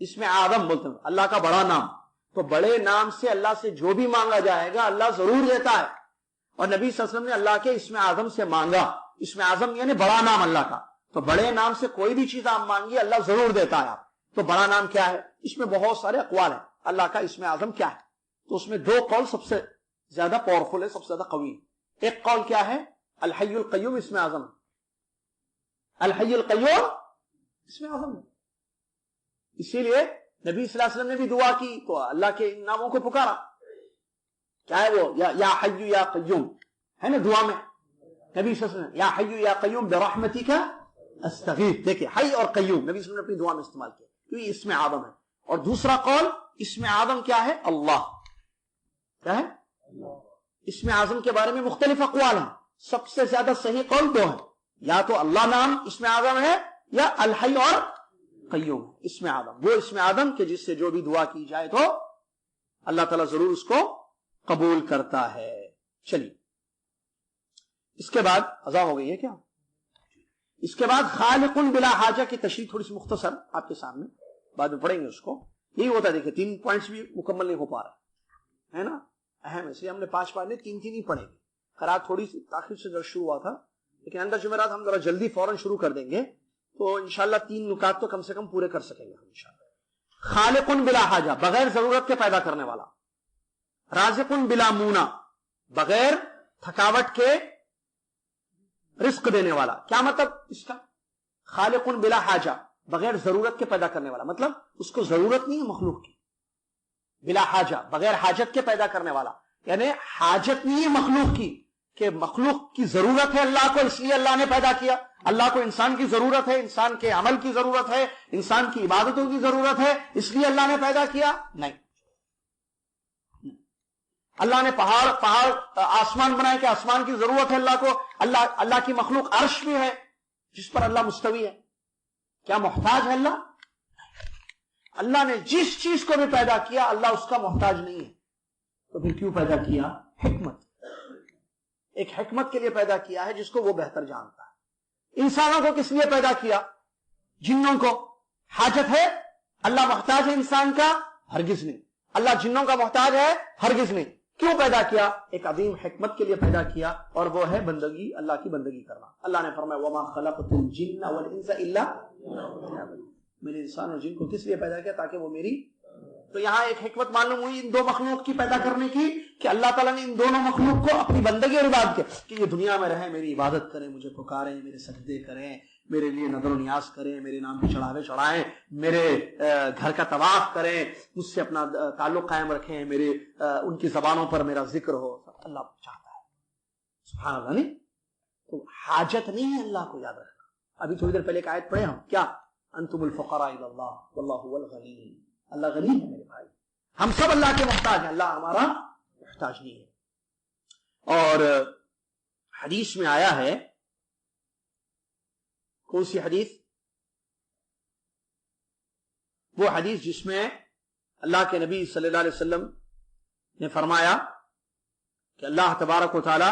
اسم اعظم بولتے ہیں اللہ کا بڑا نام. تو بڑے نام سے اللہ سے جو بھی مانگا جائے گا اللہ ضرور دیتا ہے. اور نبی صلی اللہ علیہ وسلم نے اللہ کے اسم اعظم سے مانگا. اسم اعظم یعنی بڑا نام اللہ کا. تو بڑے نام سے کوئی بھی چیز آپ مانگیے اللہ ضرور دیتا ہے. آپ تو بڑا نام کیا ہے؟ اس میں بہت سارے اقوال ہیں اللہ کا اسم اعظم کیا ہے. تو اس میں دو قول سب سے زیادہ پاورفل ہے، سب سے زیادہ قوی. ایک قول کیا ہے؟ الحی القیوم اسم اعظم. الحی القیوم اسم اعظم ہے. اسی لیے نبی صلی اللہ علیہ وسلم نے بھی دعا کی تو اللہ کے ان ناموں کو پکارا. کیا ہے وہ؟ یا حی یا قیوم ہے نا دعا میں. نبی صلی اللہ علیہ وسلم یا حی یا قیوم برحمتک استغیث. دیکھیں حی اور قیوم نبی صلی اللہ علیہ وسلم نے اپنی دعا میں استعمال کیا کیونکہ اسم اعظم ہے. اور دوسرا قول اسم اعظم کیا ہے؟ اللہ. کیا ہے؟ اسم اعظم کے بارے میں مختلف اقوال ہیں. سب سے زیادہ صحیح قول دو ہیں، یا تو اللہ نام اسم اعظم ہے یا الحی اور قیوم اسم اعظم. وہ اسم اعظم کہ جس سے جو بھی دعا کی جائے تو اللہ تعالیٰ ضرور اس کو قبول کرتا ہے. چلیے اس کے بعد اذان ہو گئی ہے کیا؟ اس کے بعد خالق بلا حاجہ کی تشریح تھوڑی سی مختصر آپ کے سامنے، بعد میں پڑھیں گے اس کو. یہی ہوتا ہے دیکھیں 3 پوائنٹس بھی مکمل نہیں ہو پا رہا ہے نا، اہم ہے، ہم نے 5 پڑھنے 3 ہی پڑھیں گے. خراب تھوڑی سی تاخیر سے درس شروع ہوا تھا لیکن اندر جمعرات ہم ذرا جلدی فوراً شروع کر دیں گے تو انشاءاللہ 3 نکات تو کم سے کم پورے کر سکیں گے ہم انشاءاللہ. خالق بلا حاجہ بغیر ضرورت کے پیدا کرنے والا. رازق بلا مونا بغیر تھکاوٹ کے رزق دینے والا. کیا مطلب اس کا؟ خالق بلا حاجہ بغیر ضرورت کے پیدا کرنے والا، مطلب اس کو ضرورت نہیں ہے مخلوق کی. بلا حاجہ بغیر حاجت کے پیدا کرنے والا، یعنی حاجت نہیں ہے مخلوق کی کہ مخلوق کی ضرورت ہے اللہ کو اس لیے اللہ نے پیدا کیا. اللہ کو انسان کی ضرورت ہے، انسان کے عمل کی ضرورت ہے، انسان کی عبادتوں کی ضرورت ہے اس لیے اللہ نے پیدا کیا. نہیں، اللہ نے پہاڑ آسمان بنائے کہ آسمان کی ضرورت ہے اللہ کو. اللہ کی مخلوق عرش بھی ہے جس پر اللہ مستوی ہے. کیا محتاج ہے اللہ؟ اللہ نے جس چیز کو بھی پیدا کیا اللہ اس کا محتاج نہیں ہے. تو پھر کیوں پیدا کیا؟ حکمت، ایک حکمت کے لیے پیدا کیا ہے جس کو وہ بہتر جانتا ہے. انسانوں کو کس لیے پیدا کیا؟ جنوں کو حاجت ہے، اللہ محتاج ہے انسان کا؟ ہرگز نہیں. اللہ جنوں کا محتاج ہے؟ ہرگز نہیں. کیوں پیدا کیا؟ ایک عظیم حکمت کے لیے پیدا کیا اور وہ ہے بندگی، اللہ کی بندگی کرنا. اللہ نے فرمایا وما خلقت الجن والانس الا ليعبدون. میں نے انسان اور جن کو کس لیے پیدا کیا؟ تاکہ وہ میری. تو یہاں ایک حکمت معلوم ہوئی ان 2 مخلوق کی پیدا کرنے کی کہ اللہ تعالیٰ نے ان دونوں مخلوق کو اپنی بندگی اور عبادت کے کہ یہ دنیا میں رہیں، میری عبادت کریں، مجھے پکاریں، میرے سجدے کریں، میرے لیے نظر و نیاز کریں، میرے نام پہ چڑھاوے چڑھائیں، میرے گھر کا طواف کریں، مجھ سے اپنا تعلق قائم رکھیں، میرے ان کی زبانوں پر میرا ذکر ہو. اللہ چاہتا ہے. سبحان اللہ. نہیں تو حاجت نہیں ہے اللہ کو، یاد رکھنا. ابھی تھوڑی دیر پہلے ایک آیت پڑھے ہم، کیا انتم الفقراء الی اللہ واللہ هو الغنی. اللہ غنی ہے میرے بھائی, ہم سب اللہ کے محتاج ہیں, اللہ ہمارا محتاج نہیں ہے. اور حدیث میں آیا ہے, کون سی حدیث؟ وہ حدیث جس میں اللہ کے نبی صلی اللہ علیہ وسلم نے فرمایا کہ اللہ تبارک و تعالی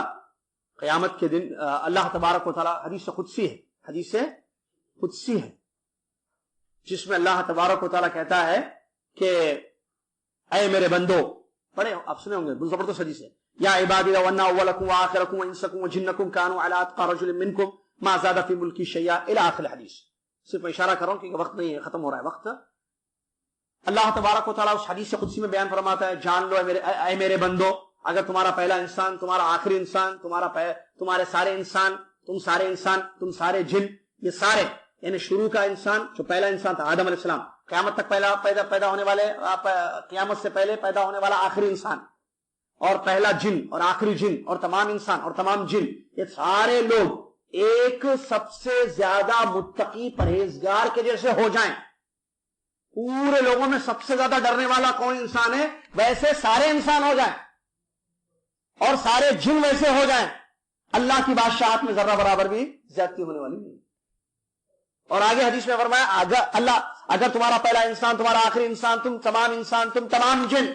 قیامت کے دن, اللہ تبارک و تعالی, حدیث قدسی ہے, حدیث قدسی ہے, جس میں اللہ تبارک و تعالی کہتا ہے کہ اے میرے بندو, پڑھے آپ سنے ہوں گے, زبردست حدیث ہے, یا عبادی لو ان اولکم واخرکم وانسکم وجنکم كانوا على اتقى رجل منکم ما زاد في ملکی شیئا الى آخر الحدیث. صرف میں اشارہ کر رہا ہوں کیونکہ وقت نہیں ہے, ختم ہو رہا ہے وقت. اللہ تبارک و تعالیٰ اس حدیث قدسی میں بیان فرماتا ہے, جان لو اے میرے بندو, اگر تمہارا پہلا انسان, تمہارا آخری انسان, تمہارے سارے انسان, تم سارے جن, یہ سارے یعنی شروع کا انسان جو پہلا انسان تھا آدم علیہ السلام, قیامت تک پیدا ہونے والے, قیامت سے پہلے پیدا ہونے والا آخری انسان, اور پہلا جن اور آخری جن اور تمام انسان اور تمام جن, یہ سارے لوگ ایک سب سے زیادہ متقی پرہیزگار کے جیسے ہو جائیں. پورے لوگوں میں سب سے زیادہ ڈرنے والا کون انسان ہے, ویسے سارے انسان ہو جائیں اور سارے جن ویسے ہو جائیں, اللہ کی بادشاہت میں ذرہ برابر بھی زیادتی ہونے والی نہیں. اور آگے حدیث میں فرمایا اگر تمہارا پہلا انسان, تمہارا آخری انسان, تم تمام جن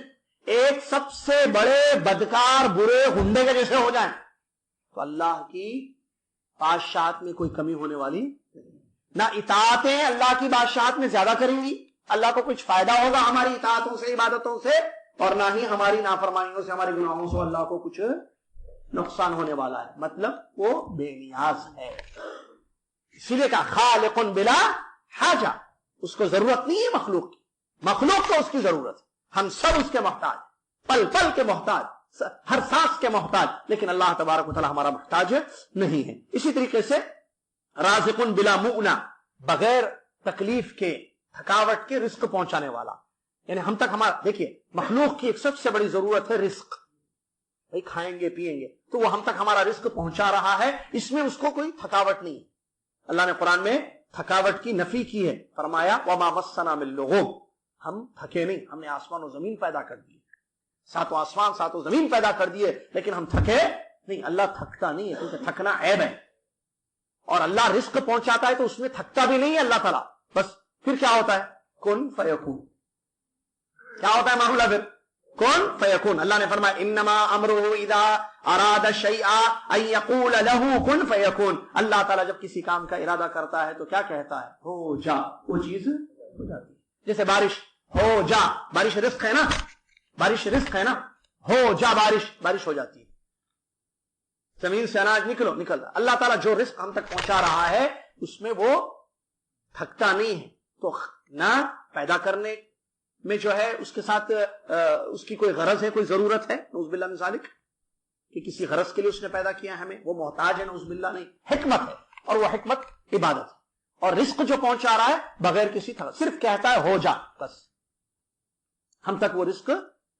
ایک سب سے بڑے بدکار برے گنڈے کے جیسے ہو جائیں تو اللہ کی بادشاہت میں کوئی کمی ہونے والی نہیں. نہ اطاعتیں اللہ کی بادشاہت میں زیادہ کریں گی, اللہ کو کچھ فائدہ ہوگا ہماری اطاعتوں سے, عبادتوں سے, اور نہ ہی ہماری نافرمانیوں سے, ہمارے گناہوں سے اللہ کو کچھ نقصان ہونے والا ہے. مطلب وہ بے نیاز ہے. اسی لیے کہا خالق بلا حاجہ, اس کو ضرورت نہیں ہے مخلوق کی, مخلوق کو اس کی ضرورت ہے. ہم سب اس کے محتاج, پل پل کے محتاج, ہر سانس کے محتاج, لیکن اللہ تبارک و تعالی ہمارا محتاج نہیں ہے. اسی طریقے سے رازق بلا مؤنہ, بغیر تکلیف کے, تھکاوٹ کے رزق پہنچانے والا. یعنی ہم تک ہمارا, دیکھیے مخلوق کی ایک سب سے بڑی ضرورت ہے رزق, بھائی کھائیں گے پیئیں گے, تو وہ ہم تک ہمارا رزق پہنچا رہا ہے, اس میں اس کو کوئی تھکاوٹ نہیں. اللہ نے قرآن میں تھکاوٹ کی نفی کی ہے, فرمایا وما مسنا من لغوب, ہم تھکے نہیں, ہم نے آسمان و زمین پیدا کر دیے, ساتوں آسمان ساتوں زمین پیدا کر دیے, لیکن ہم تھکے نہیں. اللہ تھکتا نہیں ہے, کیونکہ تھکنا عیب ہے, اور اللہ رزق پہنچاتا ہے تو اس میں تھکتا بھی نہیں ہے اللہ تعالیٰ. بس پھر کیا ہوتا ہے, کن فیکون, کیا ہوتا ہے معاملہ پھر, کن فیکون. اللہ نے فرمایا انما امرہ اذا اراد شیئا ان یقول له کن فیکون. اللہ تعالیٰ جب کسی کام کا ارادہ کرتا ہے تو کیا کہتا ہے, ہو جا, وہ چیز ہو جاتی ہے. جیسے بارش, ہو جا, بارش رزق ہے نا, بارش رزق ہے نا, ہو جا بارش ہو جاتی ہے. زمین سے اناج نکل رہا. اللہ تعالیٰ جو رزق ہم تک پہنچا رہا ہے اس میں وہ تھکتا نہیں ہے. تو نہ پیدا کرنے میں جو ہے اس کے ساتھ اس کی کوئی غرض ہے, کوئی ضرورت ہے, نعوذ باللہ من ذالک, کہ کسی غرض کے لیے اس نے پیدا کیا ہمیں, وہ محتاج ہے, نعوذ باللہ نہیں. حکمت ہے, اور وہ حکمت عبادت ہے. اور رزق جو پہنچا رہا ہے بغیر کسی طرح, صرف کہتا ہے ہو جا, بس ہم تک وہ رزق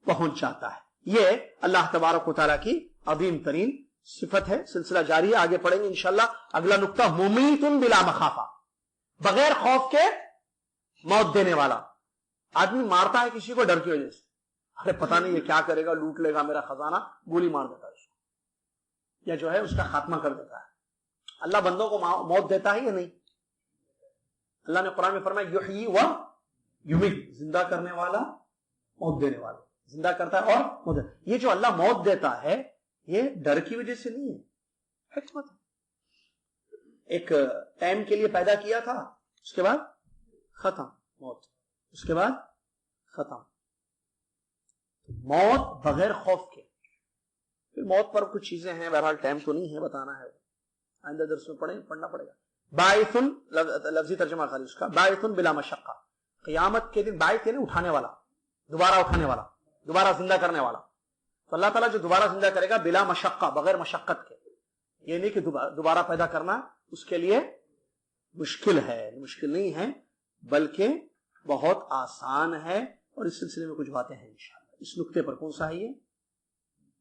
پہنچ جاتا ہے. یہ اللہ تبارک و تعالیٰ کی عظیم ترین صفت ہے. سلسلہ جاری ہے, آگے پڑھیں گے انشاءاللہ. اگلا نقطہ ممیت بلا مخافہ, بغیر خوف کے موت دینے والا. آدمی مارتا ہے کسی کو ڈر کی وجہ سے, ارے پتہ نہیں یہ کیا کرے گا, لوٹ لے گا میرا خزانہ, گولی مار دیتا ہے اس کو, یا جو ہے اس کا خاتمہ کر دیتا ہے. اللہ بندوں کو موت دیتا ہے یا نہیں؟ اللہ نے قرآن میں فرمایا یحیی و یمیت, زندہ کرنے والا, موت دینے والا, زندہ کرتا ہے اور موت. یہ جو اللہ موت دیتا ہے یہ ڈر کی وجہ سے نہیں ہے, حکمت ہے. ایک ٹائم کے لیے پیدا کیا تھا, اس کے بعد ختم موت, اس کے بعد ختم. موت بغیر خوف کے. پھر موت پر کچھ چیزیں ہیں, بہرحال ٹائم تو نہیں ہے بتانا ہے, آئندہ درس میں پڑھنا پڑے گا. باعث, لفظی ترجمہ خالی اس کا, باعث بلا مشقہ, قیامت کے دن باعث یعنی اٹھانے والا, دوبارہ اٹھانے والا, دوبارہ زندہ کرنے والا. تو اللہ تعالیٰ جو دوبارہ زندہ کرے گا بلا مشقہ, بغیر مشقت کے. یہ نہیں کہ دوبارہ پیدا کرنا اس کے لیے مشکل ہے, مشکل نہیں ہے بلکہ بہت آسان ہے. اور اس سلسلے میں کچھ باتیں ہیں انشاءاللہ. اس نقطے پر کون سا ہے یہ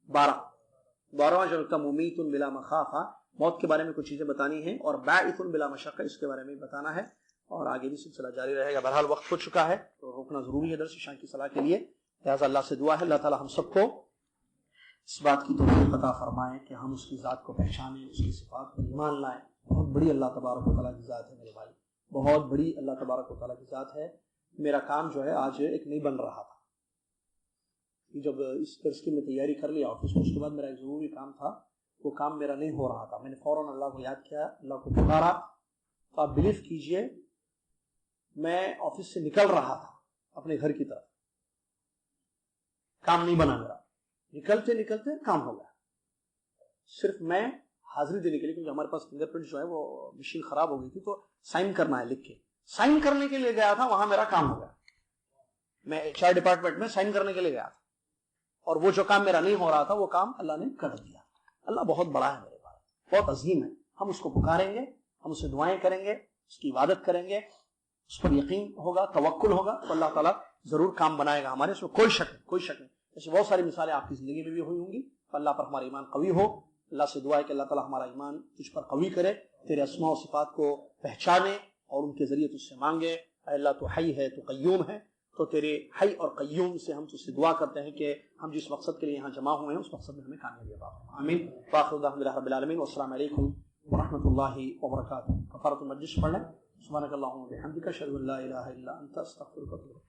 12واں جو نقطہ ممیت بلا مخافہ, موت کے بارے میں کچھ چیزیں بتانی ہیں, اور باعث بلا مشقہ اس کے بارے میں بتانا ہے. اور آگے بھی سلسلہ جاری رہے گا. بہرحال وقت ہو چکا ہے تو روکنا ضروری ہے درس عشاء کی صلاح کے لیے. لہٰذا اللہ سے دعا ہے اللہ تعالی ہم سب کو اس بات کی توفیق عطا فرمائے کہ ہم اس کی ذات کو پہچانیں, اس کی صفات پر ایمان لائیں. بہت بڑی اللہ تبارک و تعالیٰ کی ذات ہے میرے بھائی, بہت بڑی اللہ تبارک و تعالیٰ کی ذات ہے. میرا کام جو ہے آج ایک نہیں بن رہا تھا, جب اس درس کی میں تیاری کر لیا آفس میں, اس کے بعد میرا ایک ضروری کام تھا, وہ کام میرا نہیں ہو رہا تھا. میں نے فوراً اللہ کو یاد کیا, اللہ کو پکارا. تو آپ بلیو کیجئے میں آفس سے نکل رہا تھا اپنے گھر کی طرف, کام نہیں بنا میرا. نکلتے نکلتے کام ہو گیا. صرف میں حاضری دینے کے لیے, کیونکہ ہمارے پاس فنگر پرنٹ جو ہے وہ مشین خراب ہو گئی تھی, تو سائن کرنا ہے لکھ کے, سائن کرنے کے لیے گیا تھا, وہاں میرا کام ہو گیا. میں HR ڈپارٹمنٹ میں سائن کرنے کے لیے گیا تھا, اور وہ جو کام میرا نہیں ہو رہا تھا وہ کام اللہ نے کر دیا. اللہ بہت بڑا ہے میرے پاس, بہت عظیم ہے. ہم اس کو پکاریں گے, ہم اسے دعائیں کریں گے, اس کی عبادت کریں گے, اس پر یقین ہوگا, توکل ہوگا, تو اللہ تعالیٰ ضرور کام بنائے گا ہمارے. اس میں کوئی شک نہیں, کوئی شک نہیں. ایسی بہت ساری مثالیں آپ کی زندگی میں بھی ہوئی ہوں گی. اللہ پر ہمارا ایمان قوی ہو. اللہ سے دعا ہے کہ اللہ تعالیٰ ہمارا ایمان تجھ پر قوی کرے, تیرے اسماء و صفات کو پہچانے اور ان کے ذریعے تجھ سے مانگے. اے اللہ تو حی ہے, تو قیوم ہے, تو تیرے حی اور قیوم سے ہم تجھ سے دعا کرتے ہیں کہ ہم جس مقصد کے لیے یہاں جمع ہوئے ہیں اس مقصد میں ہمیں کامیابی عطا فرما. آمین. وآخر دعوانا رب العالمین, والسلام علیکم ورحمۃ اللہ وبرکاتہ. کفارۃ المجلس پڑھ لیں. سبحانک اللہم و بحمدک, اشہد ان لا الہ الا انت, استغفرک و اتوب الیک.